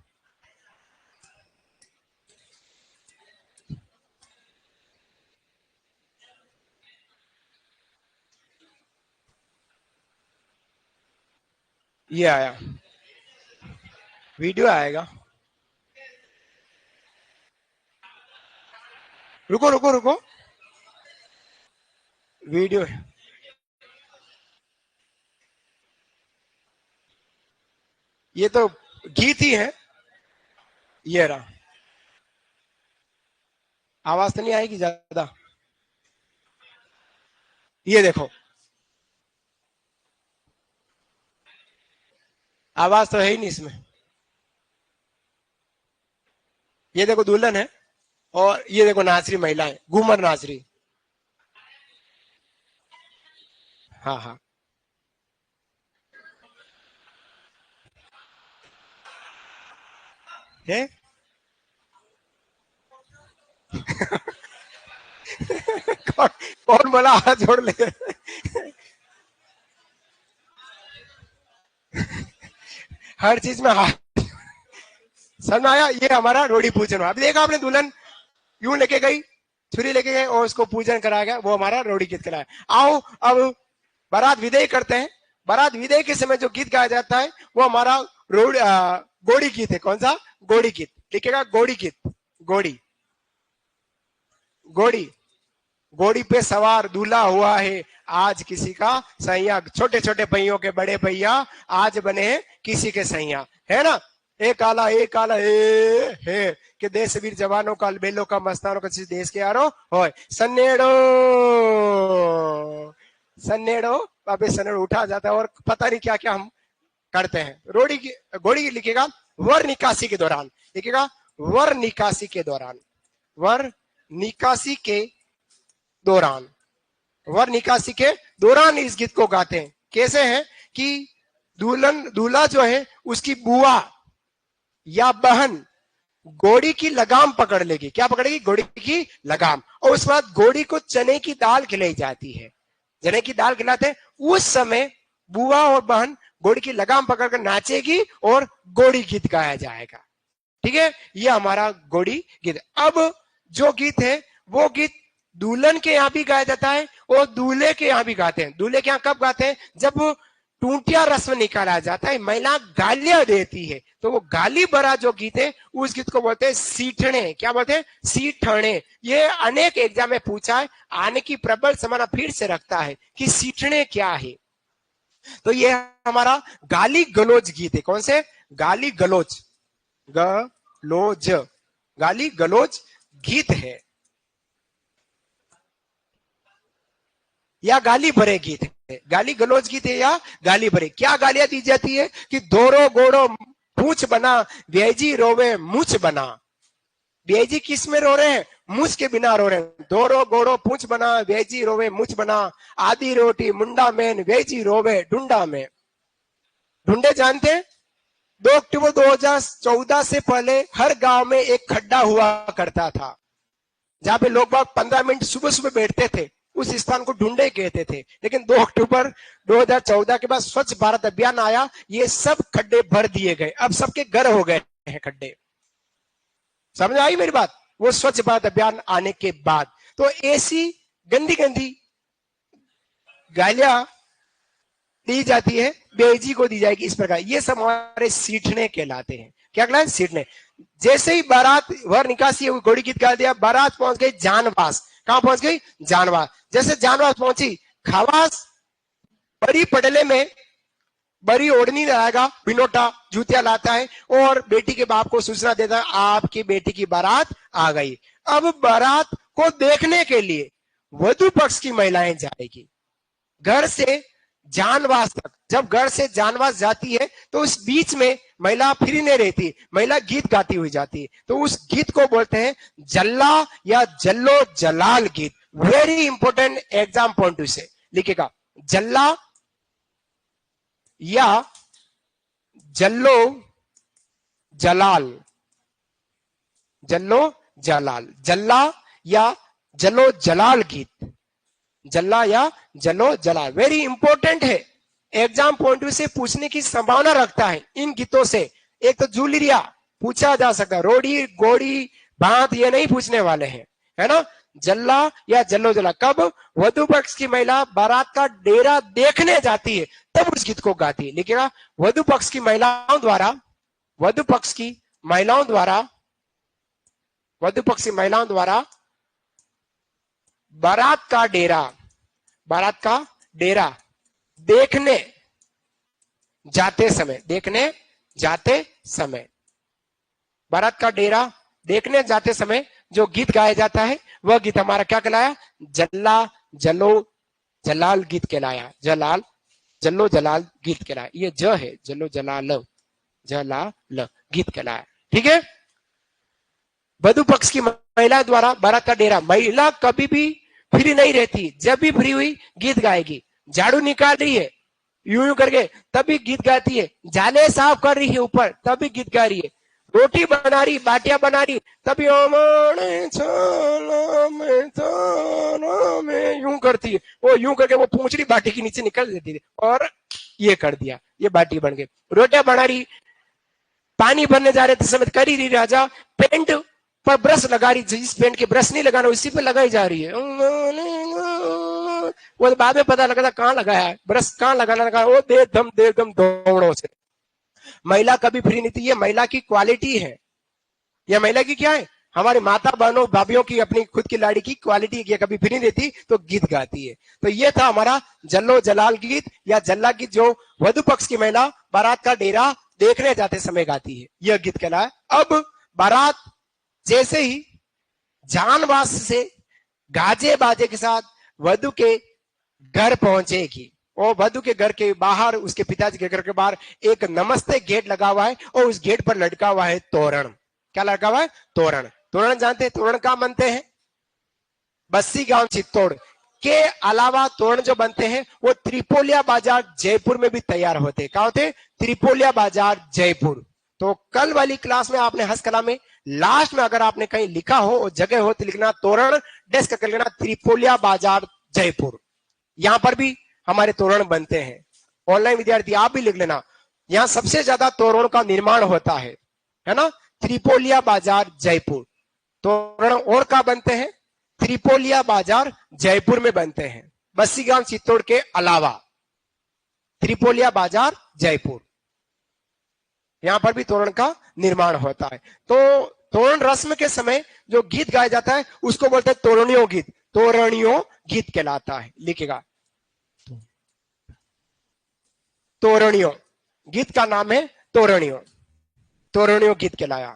ये आया, वीडियो आएगा। रुको रुको रुको, वीडियो है। ये तो गीत ही है। ये रहा, आवाज तो नहीं आएगी ज्यादा। ये देखो, आवाज तो है ही नहीं इसमें। ये देखो दुल्हन है और ये देखो नाचरी महिला है, घूमर नाचरी। हाँ हाँ, है। कौन कौन बोला हाथ जोड़ ले? हर चीज में हाथ। समझ में आया? ये हमारा रोड़ी पूजन हुआ। अभी देखा आपने, दुल्हन यूं लेके गई, छुरी लेके गए और उसको पूजन कराया गया, वो हमारा रोड़ी गीत कराया। आओ अब बारात विदाई करते हैं। बारात विदाई के समय जो गीत गाया जाता है वो हमारा गोड़ी गीत है। कौन सा? गोड़ी गीत। लिखेगा गोड़ी गीत। गोड़ी, गोड़ी, घोड़ी पे सवार दूल्हा हुआ है आज किसी का सैया, छोटे छोटे पहियों के बड़े भैया आज बने हैं किसी के सैया, है ना। एक आला है कि देश वीर जवानों का बेलों का मस्तानों का देश के यारो होय सन्नेड़ो सन्नेड़ो। अबे सन्नेड़ो उठा जाता है और पता नहीं क्या क्या हम करते हैं। रोड़ी की घोड़ी की लिखेगा वर निकासी के दौरान। लिखेगा वर निकासी के दौरान, वर निकासी के दौरान, वर निकासी के दौरान इस गीत को गाते हैं। कैसे है कि दुल्हन दूल्हा जो है उसकी बुआ या बहन घोड़ी की लगाम पकड़ लेगी। क्या पकड़ेगी? घोड़ी की लगाम। और उस बाद घोड़ी को चने की दाल खिलाई जाती है, चने की दाल खिलाते हैं। उस समय बुआ और बहन घोड़ी की लगाम पकड़कर नाचेगी और घोड़ी गीत गाया जाएगा। ठीक है, ये हमारा घोड़ी गीत। अब जो गीत है वो गीत दुल्हन के यहाँ भी गाया जाता है और दूल्हे के यहाँ भी गाते हैं। दूल्हे के यहाँ कब गाते हैं? जब टूटिया रस्म निकाला जाता है, महिला गालियां देती है, तो वो गाली भरा जो गीत है उस गीत को बोलते हैं सीठने। क्या बोलते हैं? सीठने। ये अनेक एग्जाम में पूछा है, आने की प्रबल संभावना फिर से रखता है कि सीठने क्या है। तो ये हमारा गाली गलोच गीत है। कौन से? गाली गलोच, गलोज, गाली गलोच गीत है या गाली भरे गीत है। है, गाली गलौज गीत है या गाली भरे। क्या गालियां दी जाती है कि दोरो गोड़ो पूछ बना, व्याजी रोवे मूछ बना। व्याजी किस में रो रहे हैं? मूछ के बिना रो रहे हैं। दोरो गोड़ो पूछ बना, व्याजी रोवे मूछ बना, आधी रोटी मुंडा में, व्याजी रोवे ढूंढा में। ढूंढे जानते हैं? 2 अक्टूबर 2014 से पहले हर गांव में एक खड्डा हुआ करता था, जहां पे लोग बाग 15 मिनट सुबह सुबह बैठते थे। उस स्थान को ढूंढे कहते थे। लेकिन 2 अक्टूबर 2014 के बाद स्वच्छ भारत अभियान आया, ये सब खड्डे भर दिए गए। अब सबके घर हो गए हैं खड्डे। समझ आई मेरी बात? वो स्वच्छ भारत अभियान आने के बाद तो ऐसी गंदी गंदी गालियां दी जाती है, बेजी को दी जाएगी इस प्रकार। ये सब हमारे सीटने कहलाते हैं। क्या कहलाते? सीटने। जैसे ही बारात वर निकासी हुई, घोड़ी गीत गा दिया, बारात पहुंच गई जानवास। कहां पहुंच गई? जानवास। जैसे जानवास पहुंची, खावास बड़ी पटले में बड़ी ओढ़नी लगाएगा, बिनोटा जूतिया लाता है और बेटी के बाप को सूचना देता है, आपकी बेटी की बारात आ गई। अब बारात को देखने के लिए वधु पक्ष की महिलाएं जाएगी घर से जानवास तक। जब घर से जानवास जाती है तो उस बीच में महिला फ्री नहीं रहती, महिला गीत गाती हुई जाती है। तो उस गीत को बोलते हैं जल्ला या जल्लो जलाल गीत। वेरी इंपॉर्टेंट एग्जाम पॉइंट से लिखेगा, जल्ला या जल्लो जलाल। जल्लो जलाल, जल्ला या जलो जलाल गीत, जल्ला या जलो जलाल। वेरी इंपॉर्टेंट है, एग्जाम पॉइंट ऑफ से पूछने की संभावना रखता है इन गीतों से। एक तो जूलिया पूछा जा सकता है, रोड़ी गोड़ी बात ये नहीं पूछने वाले हैं, है ना। जल्ला या जल्लो जला, कब? वधु पक्ष की महिला बारात का डेरा देखने जाती है तब उस गीत को गाती है। लिखेगा वधु पक्ष की महिलाओं द्वारा, वधु पक्ष की महिलाओं द्वारा, वधु पक्ष की महिलाओं द्वारा बारात का डेरा, बारात का डेरा देखने जाते समय, देखने जाते समय, बारात का डेरा देखने जाते समय जो गीत गाया जाता है वह गीत हमारा क्या कहलाया? जल्ला जलो जलाल गीत कहलाया। जलाल जल्लो जलाल गीत कहलाया। ये ज है, जल्लो जलाल जलाल गीत कहलाया। ठीक है। वधु पक्ष की महिला द्वारा बारात का डेरा, महिला कभी भी फ्री नहीं रहती। जब भी फ्री हुई गीत गाएगी। झाड़ू निकाल रही है यूं यूं करके तभी गीत गाती है। जाले साफ कर रही है ऊपर तभी गीत गा रही है। रोटी बना रही, बाटियां बना रही तभी यूं करती है। वो यूं करके वो पूंछ रही बाटी के नीचे निकल देती थी और ये कर दिया, ये बाटी बन गई। रोटियां बना रही, पानी भरने जा रहे थे समय कर ही रही। राजा पेंट पर ब्रश लगा रही, जिस पेंट के ब्रश नहीं लगाना उसी पे लगाई जा रही है। वो बाद में पता लगा था कहाँ लगाया है ब्रश, कहाँ लगाना लगा। वो दे दम दौड़ों से। महिला कभी फ्री नहीं थी। ये महिला की क्वालिटी है। यह महिला की क्या है? हमारे माता बहनों भाभीियों की अपनी खुद की लाड़ी की क्वालिटी है। कभी फ्री नहीं देती तो गीत गाती है। तो ये था हमारा जल्लो जलाल गीत या जल्ला गीत, जो वधु पक्ष की महिला बारात का डेरा देखने जाते समय गाती है। यह गीत कहलाया। अब बारात जैसे ही जानवास से गाजे बाजे के साथ वधु के घर पहुंचेगी और वधु के घर के बाहर, उसके पिताजी के घर के बाहर एक नमस्ते गेट लगा हुआ है और उस गेट पर लटका हुआ है तोरण। क्या लटका हुआ है? तोरण। तोरण जानते हैं तोरण कहां बनते हैं? बस्सी गांव चित्तौड़ के अलावा तोरण जो बनते हैं वो त्रिपोलिया बाजार जयपुर में भी तैयार होते हैं। कहा होते? त्रिपोलिया बाजार जयपुर। तो कल वाली क्लास में आपने हस्तकला में लास्ट में अगर आपने कहीं लिखा हो और जगह हो तो लिखना तोरण डेस्क कर लेना त्रिपोलिया बाजार जयपुर। यहां पर भी हमारे तोरण बनते हैं। ऑनलाइन विद्यार्थी आप भी लिख लेना, यहां सबसे ज्यादा तोरण का निर्माण होता है ना। त्रिपोलिया बाजार जयपुर। तोरण और कहां बनते हैं? त्रिपोलिया बाजार जयपुर में बनते हैं, बस्सी गांव चित्तौड़ के अलावा। त्रिपोलिया बाजार जयपुर, यहां पर भी तोरण का निर्माण होता है। तो तोरण रस्म के समय जो गीत गाया जाता है उसको बोलते हैं तोरणियों गीत। तोरणियों गीत कहलाता है। लिखेगा तोरणियों गीत का नाम है तोरणियों। तोरणियों गीत कहलाया।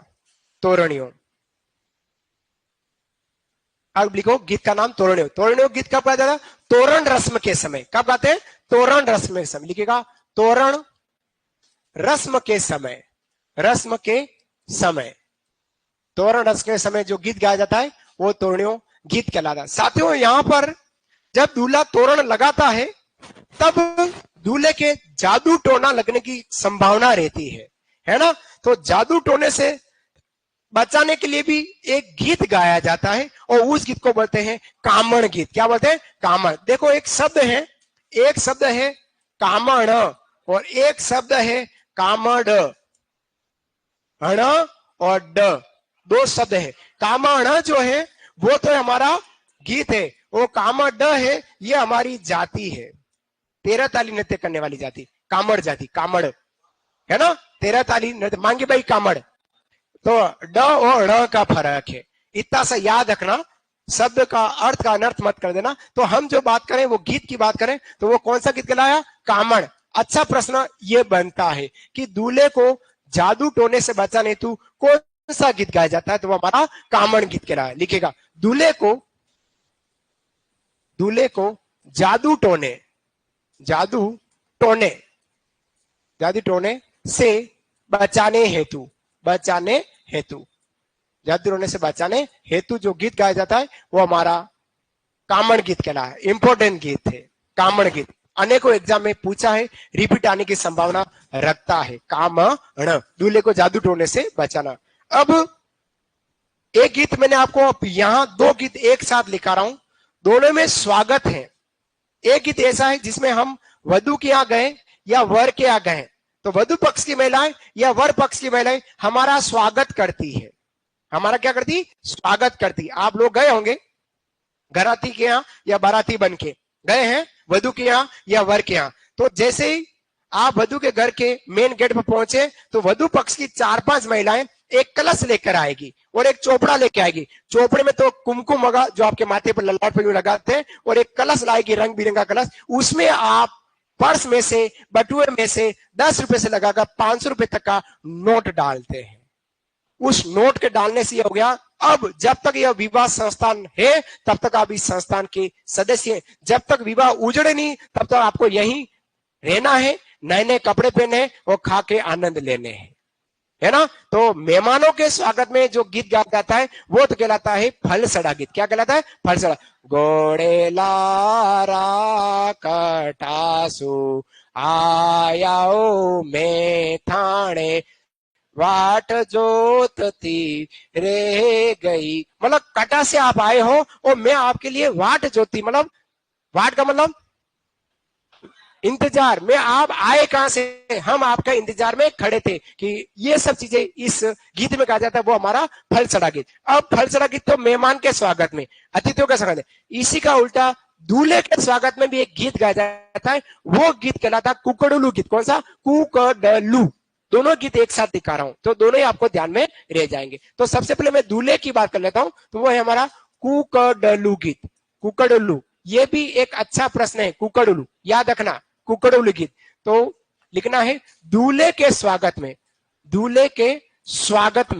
तोरणियों। अब लिखो गीत का नाम तोरणियों। तोरणियों गीत कब गाया जाता है? तोरण रस्म के समय। कब गाते हैं? तोरण रस्म के समय, लिखेगा तोरण रस्म के समय, रस्म के समय, तोरण रस्म के समय जो गीत गाया जाता है वो तोरणियों गीत कहलाता है। साथियों यहां पर जब दूल्हा तोरण लगाता है तब दूल्हे के जादू टोना लगने की संभावना रहती है ना। तो जादू टोने से बचाने के लिए भी एक गीत गाया जाता है और उस गीत को बोलते हैं कामण गीत। क्या बोलते हैं? कामण। देखो एक शब्द है कामण और एक शब्द है कामड़, हण और ड, दो शब्द है। कामण जो है वो तो हमारा गीत है, वो कामड़ ड है ये हमारी जाति है, 13 ताली नृत्य करने वाली जाति, कामड़ जाति, कामड़ है ना, 13 ताली नृत्य। मांगे भाई कामड़, तो ड और ण का फर्क है, इतना सा याद रखना, शब्द का अर्थ का अनर्थ मत कर देना। तो हम जो बात करें वो गीत की बात करें तो वो कौन सा गीत कहलाया? कामड़। अच्छा प्रश्न ये बनता है कि दूल्हे को जादू टोने से बचाने हेतु कौन सा गीत गाया जाता है? तो वो हमारा कामण गीत कहलाया। लिखेगा दूल्हे को जादू टोने से बचाने हेतु जो गीत गाया जाता है वो हमारा कामण गीत कहलाया। इंपॉर्टेंट गीत है कामण गीत, अनेकों एग्जाम में पूछा है, रिपीट आने की संभावना रखता है। कामण, दूल्हे को जादू टोने से बचाना। अब एक गीत मैंने आपको यहां दो गीत एक साथ लिखा रहा हूं, दोनों में स्वागत है। एक गीत ऐसा है जिसमें हम वधु के यहाँ गए या वर के यहाँ गए तो वधु पक्ष की महिलाएं या वर पक्ष की महिलाएं हमारा स्वागत करती है। हमारा क्या करती? स्वागत करती। आप लोग गए होंगे घराती के यहाँ या बाराती बन के गए हैं वधु के यहाँ या वर के यहाँ, तो जैसे ही आप वधु के घर के मेन गेट पर पहुंचे तो वधु पक्ष की 4-5 महिलाएं एक कलश लेकर आएगी और एक चोपड़ा लेके आएगी। चोपड़े में तो कुमकुम होगा जो आपके माथे पर ललाट पर लगाते हैं, और एक कलश लाएगी रंग बिरंगा कलश। उसमें आप पर्स में से बटुए में से 10 रुपए से लगाकर 500 रुपए तक का नोट डालते हैं। उस नोट के डालने से यह हो गया, अब जब तक यह विवाह संस्थान है तब तक आप इस संस्थान के सदस्य हैं। जब तक विवाह उजड़े नहीं तब तक आपको यहीं रहना है, नए नए कपड़े पहने और खा के आनंद लेने हैं, है ना। तो मेहमानों के स्वागत में जो गीत गाया जाता है वो तो कहलाता है फलसड़ा गीत। क्या कहलाता है? फलसड़ा। गोड़े लारा कटासु आयाओ में थाने वाट जोतती रह गई, मतलब कटा से आप आए हो और मैं आपके लिए वाट जोतती, मतलब वाट का मतलब इंतजार में, आप आए कहां से? हम आपका इंतजार में खड़े थे। कि ये सब चीजें इस गीत में कहा जाता है वो हमारा फलसड़ा गीत। अब फलसड़ा गीत तो मेहमान के स्वागत में, अतिथियों का स्वागत है। इसी का उल्टा दूल्हे के स्वागत में भी एक गीत गाया जाता है, वो गीत कहलाता है कुकड़ुलू गीत। कौन सा? कुकड़लू। दोनों गीत एक साथ दिखा रहा हूं तो दोनों ही आपको ध्यान में रह जाएंगे। तो सबसे पहले मैं दूल्हे की बात कर लेता हूं, तो वो है हमारा कुकड़लू गीत। कुकड़ुलू, ये भी एक अच्छा प्रश्न है। कुकड़ुलू याद रखना, कुकड़ुलू गीत। तो लिखना है दूल्हे के स्वागत में, दूल्हे के स्वागत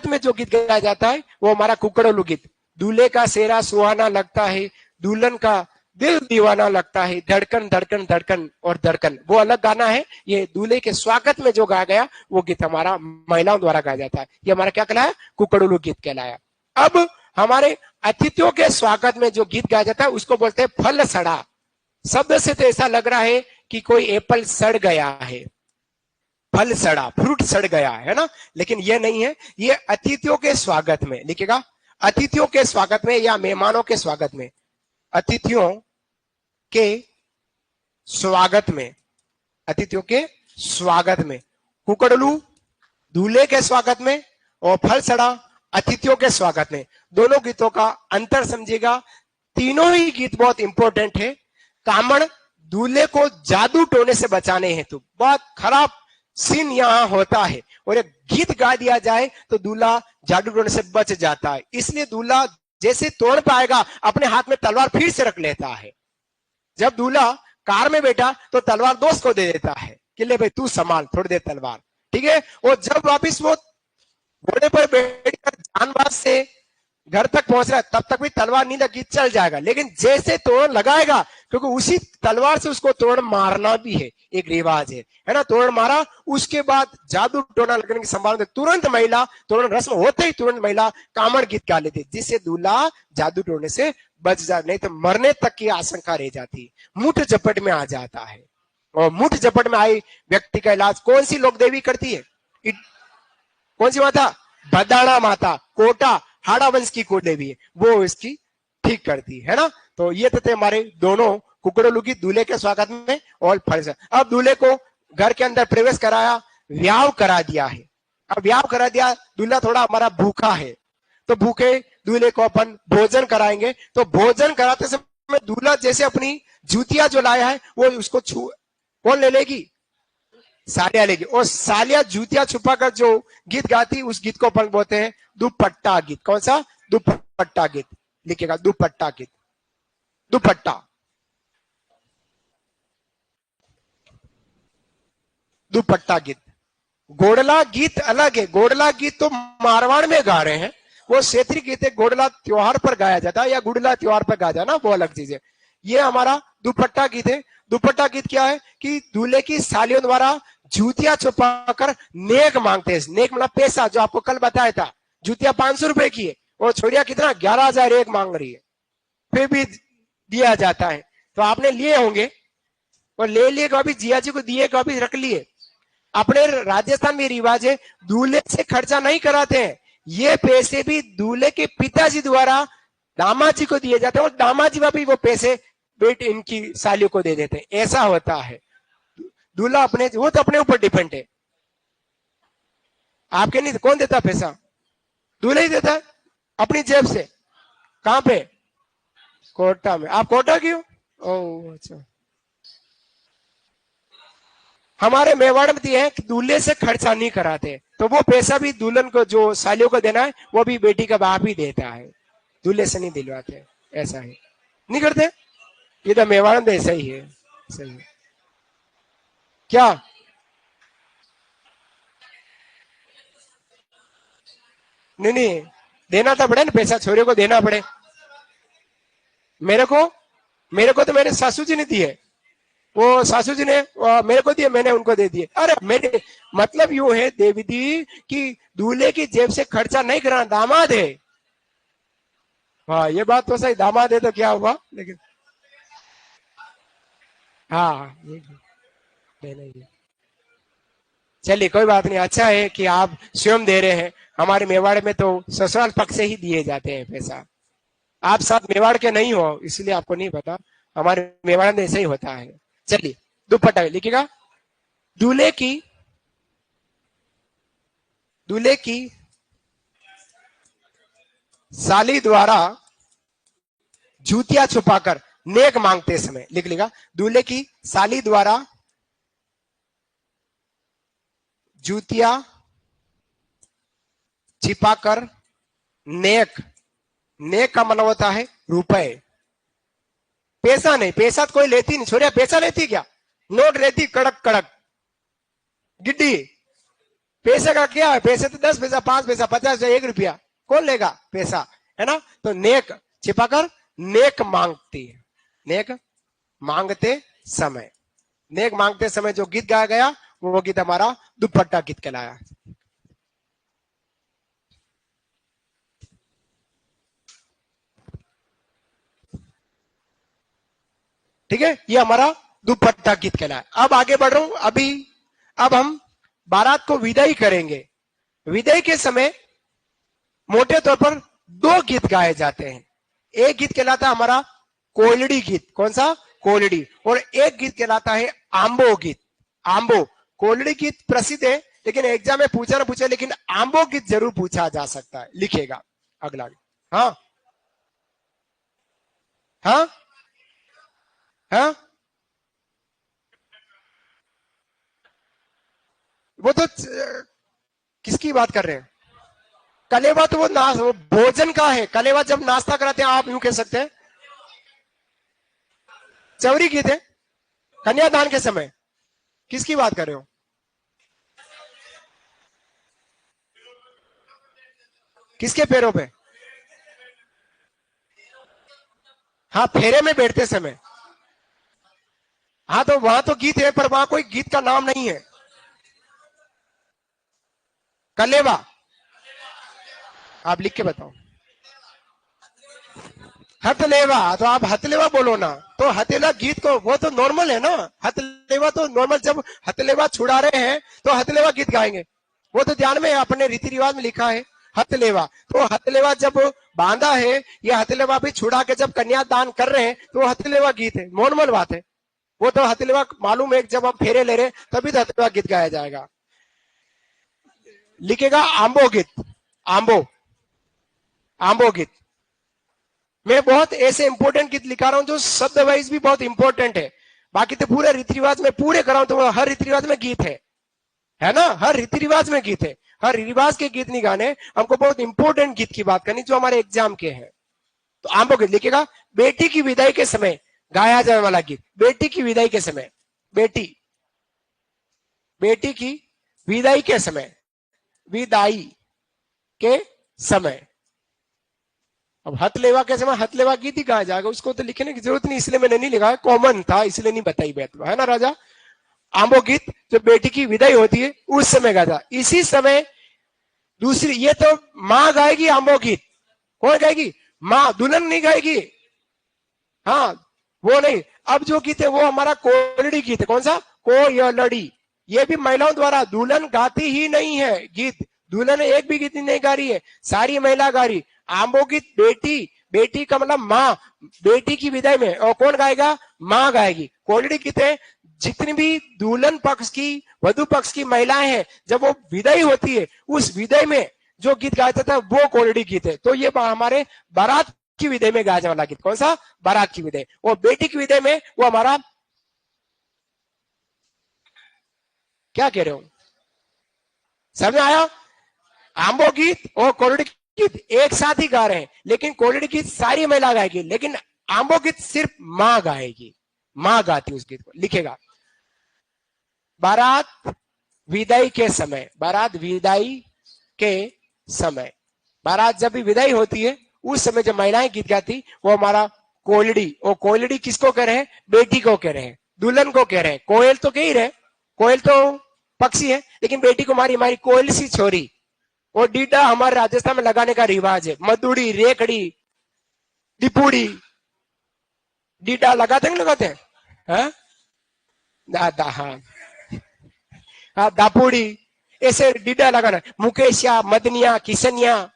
में जो गीत गाया जाता है वो हमारा कुकड़ुलू गीत। दूल्हे का सेहरा सुहाना लगता है, दुल्हन का दिल दीवाना लगता है, धड़कन धड़कन धड़कन और धड़कन, वो अलग गाना है। ये दूल्हे के स्वागत में जो गाया गया वो गीत हमारा महिलाओं द्वारा गाया जाता है, ये हमारा क्या कहलाया? कुकड़ुलू गीत कहलाया। अब हमारे अतिथियों के स्वागत में जो गीत गाया जाता है उसको बोलते हैं फल सड़ा। शब्द से तो ऐसा लग रहा है कि कोई एप्पल सड़ गया है, फल सड़ा, फ्रूट सड़ गया है ना, लेकिन ये नहीं है। ये अतिथियों के स्वागत में, लिखेगा अतिथियों के स्वागत में या मेहमानों के स्वागत में, अतिथियों के स्वागत में, अतिथियों के स्वागत में कुकड़ुलू दूल्हे के स्वागत में और फल सड़ा अतिथियों के स्वागत में। दोनों गीतों का अंतर समझिएगा, तीनों ही गीत बहुत इंपॉर्टेंट है। कामण दूल्हे को जादू टोने से बचाने हेतु, बहुत खराब सीन यहां होता है और एक गीत गा दिया जाए तो दूल्हा जादू टोने से बच जाता है, इसलिए दूल्हा जैसे तोड़ पाएगा अपने हाथ में तलवार फिर से रख लेता है। जब दूल्हा कार में बैठा तो तलवार दोस्त को दे देता है कि ले भाई तू संभाल थोड़ी देर तलवार, ठीक है। और जब वापिस वो घोड़े पर बैठकर जानबाज से घर तक पहुंच रहा है तब तक भी तलवार नहीं लगी, चल जाएगा, लेकिन जैसे तोरण लगाएगा, क्योंकि उसी तलवार से उसको तोरण मारना भी है, एक रिवाज है ना। तोरण मारा, उसके बाद जादू टोना लगने की संभावना, तुरंत महिला, तोरण रस्म होते ही तुरंत महिला कामड़ गीत गा लेती, जिससे दूल्हा जादू टोने से बच जा, नहीं तो मरने तक की आशंका रह जाती, मुठ झपट में आ जाता है। और मुठ झपट में आई व्यक्ति का इलाज कौन सी लोक देवी करती है? कौन सी माता? बदाना माता, कोटा हाड़ा वंश की को देवी है, वो इसकी ठीक करती है ना। तो ये तो थे हमारे दोनों कुकड़ोलू की दूल्हे के स्वागत में और फर्ज। अब दूल्हे को घर के अंदर प्रवेश कराया, व्याह करा दिया है। अब व्याह करा दिया, दूल्हा थोड़ा हमारा भूखा है, तो भूखे दूल्हे को अपन भोजन कराएंगे। तो भोजन कराते समय दूल्हा जैसे अपनी जूतियां जो लाया है वो उसको छू, कौन ले लेगी? सालिया लेगी। और सालिया जूतियां छुपाकर जो गीत गाती, उस गीत को अपन बोलते हैं दुपट्टा गीत। कौन सा? दुपट्टा गीत। लिखेगा दुपट्टा गीत, दुपट्टा, दुपट्टा गीत। गोडला गीत अलग है, गोडला गीत तो मारवाड़ में गा रहे हैं, वो क्षेत्रीय गीत है, गोडला त्योहार पर गाया जाता है या गुडला त्योहार पर गाया जाता है ना, वो अलग चीज है। ये हमारा दुपट्टा गीत है। दुपट्टा गीत क्या है कि दूल्हे की सालियों द्वारा जूतियां छुपाकर नेक मांगते हैं। नेक मतलब पैसा, जो आपको कल बताया था, जूतियां 500 रुपए की है और छोरिया कितना 11,000 एक मांग रही है, फिर भी दिया जाता है। तो आपने लिए होंगे और ले लिए, कभी जिया जी को दिए, कभी रख लिए। अपने राजस्थान में रिवाज है, दूल्हे से खर्चा नहीं कराते हैं, ये पैसे भी दूल्हे के पिताजी द्वारा दामाद जी को दिए जाते हैं और दामाद जी भी वो पैसे बेटे इनकी सालियों को दे देते हैं, ऐसा होता है। दूल्हा अपने, वो तो अपने ऊपर डिपेंड है, आपके नहीं। कौन देता पैसा? दूल्हा ही देता है अपनी जेब से। कहां पे? कोटा में। आप कोटा क्यों? ओह अच्छा। हमारे मेवाड़ में है कि दूल्हे से खर्चा नहीं कराते, तो वो पैसा भी दुल्हन को, जो सालियों को देना है, वो भी बेटी का बाप ही देता है, दूल्हे से नहीं दिलवाते। ऐसा है, नहीं करते। ये तो मेवाड़ में ऐसा ही है, सही है। क्या? नहीं नहीं, देना तो पड़े ना, पैसा छोरे को देना पड़े। मेरे को, मेरे को तो मेरे सासू जी ने दिए, वो सासू जी ने मेरे को दिए, मैंने उनको दे दिए। अरे मेरे मतलब यूं है देवी दी कि दूल्हे की जेब से खर्चा नहीं कराना, दामाद है। हाँ ये बात तो सही, दामाद है तो क्या हुआ, लेकिन हाँ देना ही है। चलिए कोई बात नहीं, अच्छा है कि आप स्वयं दे रहे हैं। हमारे मेवाड़ में तो ससुराल पक्ष से ही दिए जाते हैं पैसा। आप साथ मेवाड़ के नहीं हो इसलिए आपको नहीं पता, हमारे मेवाड़ में ऐसा ही होता है। चलिए दुपट्टा लिखिएगा। दूल्हे की, दूल्हे की साली द्वारा जूतियां छुपाकर नेक मांगते समय, लिख लेगा। दूल्हे की साली द्वारा जूतियां छिपाकर नेक, नेक का मतलब होता है रुपए, पैसा नहीं। पैसा तो कोई लेती नहीं, छोरिया पैसा लेती क्या? नोट लेती कड़क कड़क गिड्डी। पैसे का क्या है? पैसे तो 10 पैसा, 5 पैसा, 50 पैसा, 1 रुपया, कौन लेगा पैसा, है ना। तो नेक छिपाकर नेक मांगती है, नेक मांगते समय, नेक मांगते समय जो गीत गाया गया वो गीत हमारा दुपट्टा गीत कहलाया। ठीक है, ये हमारा दुपट्टा गीत कहलाया। अब आगे बढ़ रहा हूं। अभी अब हम बारात को विदाई करेंगे। विदाई के समय मोटे तौर पर 2 गीत गाए जाते हैं। एक गीत कहलाता है हमारा कोलड़ी गीत। कौन सा? कोलड़ी। और एक गीत कहलाता है आंबो गीत। आंबो, कोलड़ी गीत प्रसिद्ध है, लेकिन एग्जाम में पूछा ना पूछा, लेकिन आंबो गीत जरूर पूछा जा सकता है। लिखेगा अगला। हाँ हाँ हाँ, वो तो किसकी बात कर रहे हैं? कलेवा तो वो भोजन का है। कलेवा जब नाश्ता कराते हैं, आप यूं कह सकते हैं। चवरी गीत है कन्यादान के समय। किसकी बात कर रहे हो? किसके पैरों पे? हाँ, फेरे में बैठते समय। हाँ, तो वहां तो गीत है, पर वहां कोई गीत का नाम नहीं है। कलेवा। आप लिख के बताओ। हथलेवा, तो आप हथलेवा बोलो ना। तो हथेला गीत को, वो तो नॉर्मल है ना। हथलेवा तो नॉर्मल, जब हथलेवा छुड़ा रहे हैं तो हथलेवा गीत गाएंगे। वो तो ध्यान में अपने रीति रिवाज में लिखा है हथलेवा। तो हथलेवा जब बांधा है, या हथलेवा भी छुड़ा के जब कन्यादान कर रहे हैं, तो हथलेवा गीत है, नॉर्मल बात है। वो तो हथलेवा मालूम है, जब हम फेरे ले रहे हैं तभी तो हथलेवा गीत गाया जाएगा। लिखेगा आंबो गीत। आंबो, आंबो गीत। मैं बहुत ऐसे इंपॉर्टेंट गीत लिखा रहा हूं जो शब्द वाइज भी बहुत इंपॉर्टेंट है। बाकी तो पूरे रीति रिवाज में पूरे कर रहा हूं, तो हर रीति रिवाज में गीत है ना। हर रीति रिवाज में गीत है। हर रिवाज के गीत नहीं गाने, हमको बहुत इंपॉर्टेंट गीत की बात करनी जो हमारे एग्जाम के हैं। तो आंबो गीत लिखेगा बेटी की विदाई के समय गाया जाने वाला गीत। बेटी की विदाई के समय, बेटी, बेटी की विदाई के समय, विदाई के समय। अब हथलेवा के समय हथलेवा गीत ही गाया जाएगा, उसको तो लिखने की जरूरत नहीं, इसलिए मैंने नहीं लिखा है, कॉमन था इसलिए नहीं बताई बात, है ना राजा। आंबो गीत जो बेटी की विदाई होती है उस समय गाता। इसी समय दूसरी, ये तो माँ गाएगी आंबो गीत। कौन गाएगी? माँ, दुल्हन नहीं गाएगी। हाँ, वो नहीं। अब जो गीत है वो हमारा कोयलड़ी गीत है। कौन सा? कोयलड़ी। ये भी महिलाओं द्वारा, दुल्हन गाती ही नहीं है गीत। दुल्हन एक भी गीत नहीं गा रही है, सारी महिला गा रही। आंबो गीत बेटी, बेटी का मतलब माँ, बेटी की विदाई में। और कौन गाएगा? माँ गाएगी। कोयलड़ी गीत है जितनी भी दुल्हन पक्ष की, वधु पक्ष की महिलाएं हैं, जब वो विदाई होती है, उस विदाई में जो गीत गाया था वो कोयलड़ी गीत है। तो ये हमारे बारात की विदाई में गाया वाला गीत। कौन सा? बारात की विदाई। वो बेटी की विदाई में वो हमारा, क्या कह रहे हो, समझ आया? आंबो गीत और कोयलड़ी गीत एक साथ ही गा रहे हैं, लेकिन कोयलड़ी गीत सारी महिला गाएगी, लेकिन आंबो गीत सिर्फ माँ गाएगी। माँ गाती उस गीत को। लिखेगा बारात विदाई के समय, बारात विदाई के समय, बारात जब भी विदाई होती है उस समय जब महिलाएं गीत गाती, वो हमारा कोयलड़ी। और कोयलड़ी किसको कह रहे हैं? बेटी को कह रहे हैं, दुल्हन को कह रहे हैं। कोयल तो कह ही रहे, कोयल तो पक्षी है, लेकिन बेटी को हमारी हमारी कोयल सी छोरी। और डीडा हमारे राजस्थान में लगाने का रिवाज है। मधुड़ी, रेखड़ी, डिपूड़ी, डीडा लगाते नहीं लगाते हैं? दादा, हाँ हाँ, दापूड़ी, ऐसे डीडा लगाना। मुकेशिया, मदनिया, किसनिया,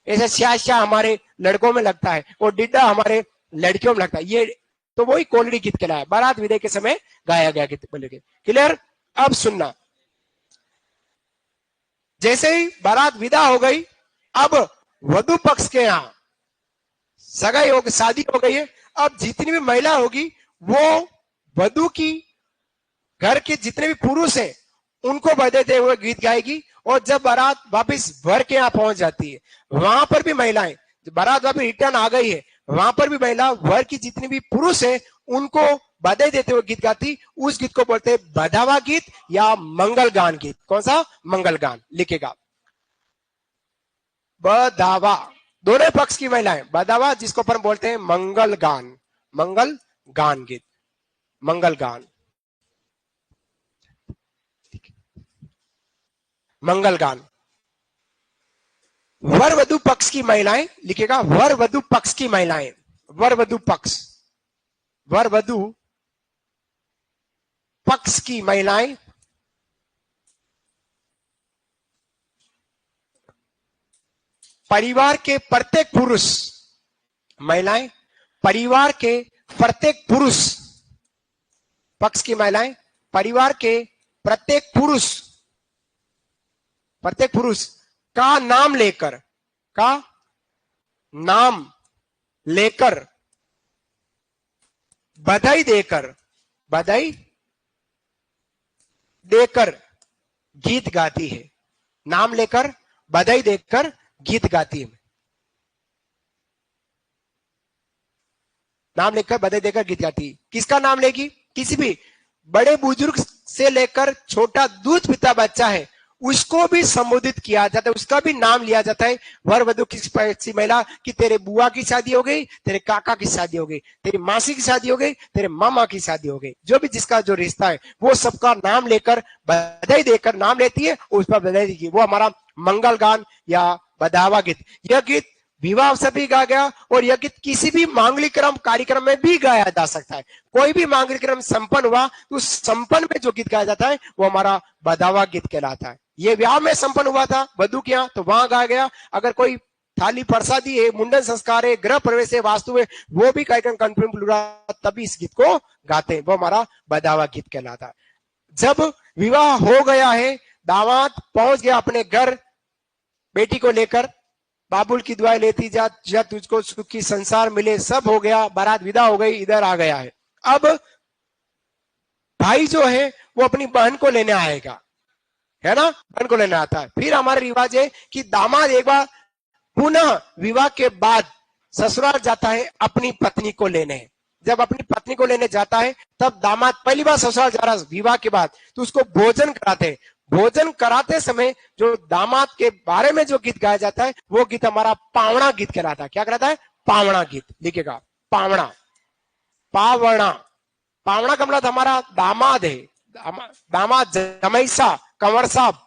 ऐसे स्या हमारे लड़कों में लगता है, और डिड्डा हमारे लड़कियों में लगता है। ये तो वही कोयलड़ी गीत कहलाया, बारात विदाई के समय गाया गया गीत बोलेगे। क्लियर? अब सुनना, जैसे ही बारात विदा हो गई, अब वधु पक्ष के यहाँ सगाई हो गई, शादी हो गई है। अब जितनी भी महिला होगी वो वधु की घर के जितने भी पुरुष हैं उनको बधाई हुए गीत गाएगी। और जब बारात वापिस वर के यहाँ पहुंच जाती है, वहां पर भी महिलाएं, बारात वापिस रिटर्न आ गई है, वहां पर भी महिला वर की जितनी भी पुरुष है उनको बधाई देते हुए गीत गाती। उस गीत को बोलते हैं बधावा गीत या मंगल गान गीत। कौन सा? मंगल गान। लिखेगा बधावा, दोनों पक्ष की महिलाएं, बधावा जिसको अपन बोलते हैं मंगल गान, मंगल गान गीत, मंगल गान, मंगल गान। वर वधु पक्ष की महिलाएं, लिखेगा वर वधु पक्ष की महिलाएं, वर वधु पक्ष, वर वधु पक्ष की महिलाएं परिवार के प्रत्येक पुरुष, महिलाएं परिवार के प्रत्येक पुरुष, पक्ष की महिलाएं परिवार के प्रत्येक पुरुष, प्रत्येक पुरुष का नाम लेकर, का नाम लेकर, बधाई देकर, बधाई देकर गीत गाती है। नाम लेकर बधाई देकर गीत गाती है। नाम लेकर बधाई देकर गीत गाती है। किसका नाम लेगी? किसी भी बड़े बुजुर्ग से लेकर छोटा दूध पीता बच्चा है उसको भी संबोधित किया जाता है, उसका भी नाम लिया जाता है। वर वधु की महिला कि तेरे बुआ की शादी हो गई, तेरे काका की शादी हो गई, तेरी मासी की शादी हो गई, तेरे मामा की शादी हो गई, जो भी जिसका जो रिश्ता है वो सबका नाम लेकर बधाई देकर नाम लेती है, उस पर बधाई देगी। वो हमारा मंगल गान या बधावा गीत। यह गीत विवाह अवसर भी गाया गया और यह गीत किसी भी मांगलिक क्रम कार्यक्रम में भी गाया जा सकता है। कोई भी मांगलिक क्रम संपन्न हुआ तो संपन्न में जो गीत गाया जाता है वो हमारा बधावा गीत कहलाता है। ये विवाह में संपन्न हुआ था वधु के यहाँ तो वहां गाया गया। अगर कोई थाली प्रसादी है, मुंडन संस्कार है, गृह प्रवेश है, वास्तु है, वो भी कार्यक्रम कंफर्म पूरा तभी इस गीत को गाते हैं, वो हमारा बधावा गीत कहलाता है। जब विवाह हो गया है, दामाद पहुंच गया अपने घर बेटी को लेकर, बाबुल की दुआएं लेती जा तुझको सुखी संसार मिले, सब हो गया, बारात विदा हो गई, इधर आ गया है। अब भाई जो है वो अपनी बहन को लेने आएगा, है ना, बहन को लेने आता है। फिर हमारा रिवाज है कि दामाद एक बार पुनः विवाह के बाद ससुराल जाता है अपनी पत्नी को लेने। जब अपनी पत्नी को लेने जाता है तब दामाद पहली बार ससुराल जा रहा है विवाह के बाद, तो उसको भोजन कराते हैं। भोजन कराते समय जो दामाद के बारे में जो गीत गाया जाता है वो गीत हमारा पावना गीत कहलाता है। क्या कहलाता है? पावना गीत। लिखेगा पावना, पावना। पावना का मतलब हमारा दामाद है, दामाद जमाई साहब, कंवर साहब।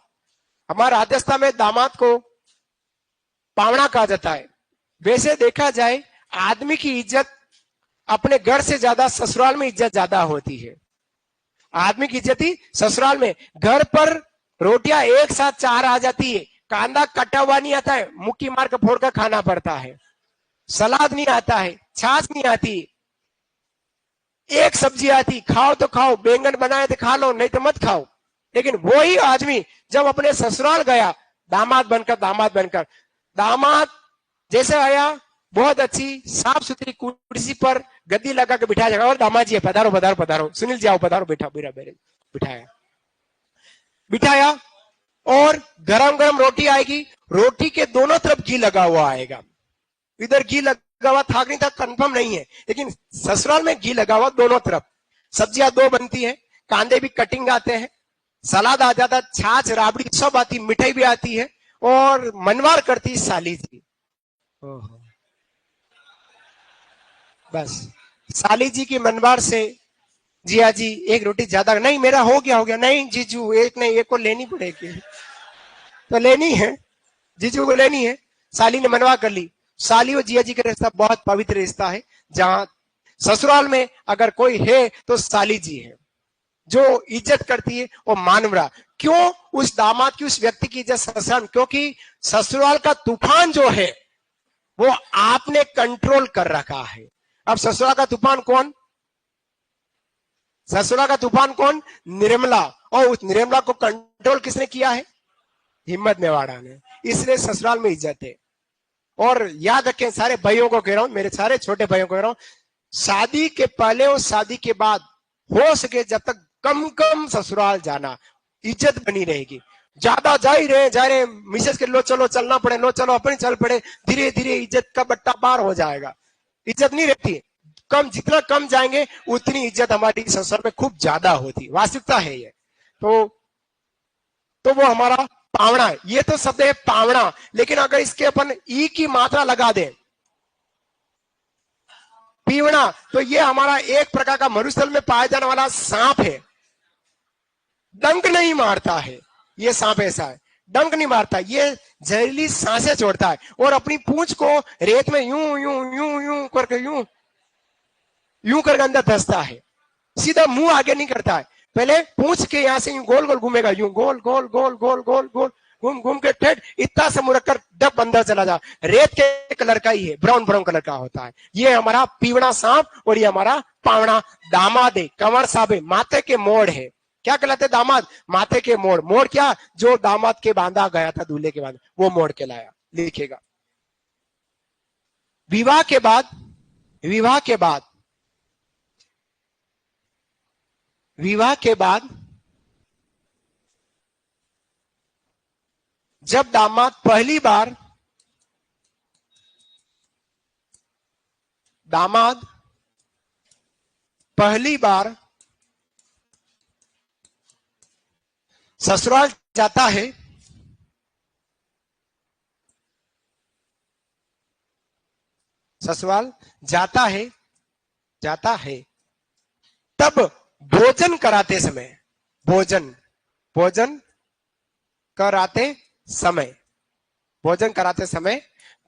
हमारे राजस्थान में दामाद को पावना कहा जाता है। वैसे देखा जाए आदमी की इज्जत अपने घर से ज्यादा ससुराल में इज्जत ज्यादा होती है। आदमी की इज्जत ही ससुराल में। घर पर रोटियां एक साथ 4 आ जाती है, कांदा कटा हुआ नहीं आता है, मुक्की मार कर फोड़ कर खाना पड़ता है, सलाद नहीं आता है, छाछ नहीं आती, एक सब्जी आती, खाओ तो खाओ, बैंगन बनाए तो खा लो, नहीं तो मत खाओ। लेकिन वही आदमी जब अपने ससुराल गया दामाद बनकर दामाद जैसे आया, बहुत अच्छी साफ सुथरी कुर्सी पर गद्दी लगा के बिठाया जाएगा, और दामाद जी पधारो पधारो पधारो, सुनील जी आओ पधारो, बैठा बिठाया और गरम गरम रोटी आएगी। रोटी के दोनों तरफ घी लगा हुआ आएगा। इधर घी लगा हुआ था नहीं था कंफर्म नहीं है, लेकिन ससुराल में घी लगा हुआ दोनों तरफ। सब्जियां 2 बनती है, कांदे भी कटिंग आते हैं, सलाद आ जाता, छाछ राबड़ी सब आती, मिठाई भी आती है, और मनवार करती साली जी। बस साली जी की मनवार से, जिया जी एक रोटी ज्यादा, नहीं मेरा हो गया, नहीं जीजू एक नहीं, एक को लेनी पड़ेगी, तो लेनी है, जीजू को लेनी है। साली ने मनवा कर ली। साली और जिया जी का रिश्ता बहुत पवित्र रिश्ता है, जहां ससुराल में अगर कोई है तो साली जी है, जो इज्जत करती है और मानवरा। क्यों उस दामाद की, उस व्यक्ति की इज्जत ससुराल? क्योंकि ससुराल का तूफान जो है वो आपने कंट्रोल कर रखा है। अब ससुराल का तूफान कौन? ससुराल का तूफान कौन? निर्मला। और उस निर्मला को कंट्रोल किसने किया है? हिम्मत मेवाड़ा ने। इसलिए ससुराल में इज्जत है। और याद रखें, सारे भाइयों को कह रहा हूं, मेरे सारे छोटे भाइयों को कह रहा हूं, शादी के पहले और शादी के बाद हो सके जब तक कम कम ससुराल जाना, इज्जत बनी रहेगी। ज्यादा जा रहे मिसेस के लो चलो चलना पड़े, लो चलो अपने चल पड़े, धीरे धीरे इज्जत का बट्टा पार हो जाएगा। इज्जत नहीं रहती। कम, जितना कम जाएंगे उतनी इज्जत हमारी ससुराल में खूब ज्यादा होती। वास्तविकता है ये। तो वो हमारा पावना है। ये तो शब्द है पावना, लेकिन अगर इसके अपन ई की मात्रा लगा दें, पीवना, तो ये हमारा एक प्रकार का मरुस्थल में पाया जाने वाला सांप है। डंक नहीं मारता है ये सांप, ऐसा है, डंक नहीं मारता, ये जहरीली सांसें छोड़ता है और अपनी पूंछ को रेत में यूं यूं यूं यूं करके यूं करके अंदर धंसता है। सीधा मुंह आगे नहीं करता है, पहले पूंछ के यहां से यूं गोल गोल घूमेगा, यूं गोल गोल गोल गोल गोल गोल घूम घूम के ठेठ इतना से मुड़ कर डब अंदर चला जा। रेत के कलर का ही है, ब्राउन ब्राउन कलर का होता है। ये हमारा पीवड़ा सांप और ये हमारा पावड़ा दामाद है, कंवर साहब है, माथे के मोड़ है। क्या कहलाते दामाद? माथे के मोड़। मोड़ क्या? जो दामाद के बांधा गया था, दूल्हे के बांधा, वो मोड़ के लाया। लिखेगा विवाह के बाद, विवाह के बाद, विवाह के बाद जब दामाद पहली बार, दामाद पहली बार ससुराल जाता है ससुराल जाता है, जाता है। तब भोजन कराते समय, भोजन, भोजन कराते समय, भोजन कराते समय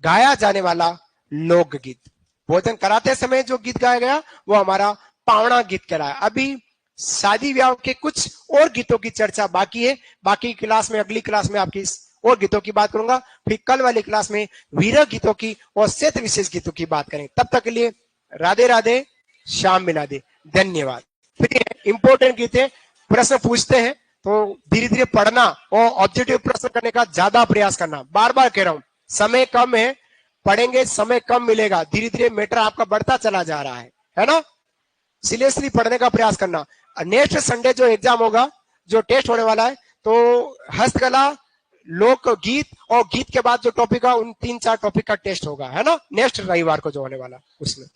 गाया जाने वाला लोकगीत। भोजन कराते समय जो गीत गाया गया वो हमारा पावना गीत कहलाया। अभी शादी ब्याह के कुछ और गीतों की चर्चा बाकी है। बाकी क्लास में, अगली क्लास में आपकी और गीतों की बात करूंगा। फिर कल वाली क्लास में वीरक गीतों की और क्षेत्र विशेष गीतों की बात करेंगे। तब तक के लिए राधे राधे, शाम मिला दे, धन्यवाद। फिर इंपॉर्टेंट गीत है, प्रश्न पूछते हैं तो धीरे धीरे पढ़ना और ऑब्जेक्टिव प्रश्न करने का ज्यादा प्रयास करना। बार बार कह रहा हूं, समय कम है, पढ़ेंगे समय कम मिलेगा, धीरे धीरे मैटर आपका बढ़ता चला जा रहा है ना। सीरियसली पढ़ने का प्रयास करना। नेक्स्ट संडे जो एग्जाम होगा, जो टेस्ट होने वाला है, तो हस्तकला, लोकगीत और गीत के बाद जो टॉपिक है उन 3-4 टॉपिक का टेस्ट होगा, है ना, नेक्स्ट रविवार को जो होने वाला उसमें।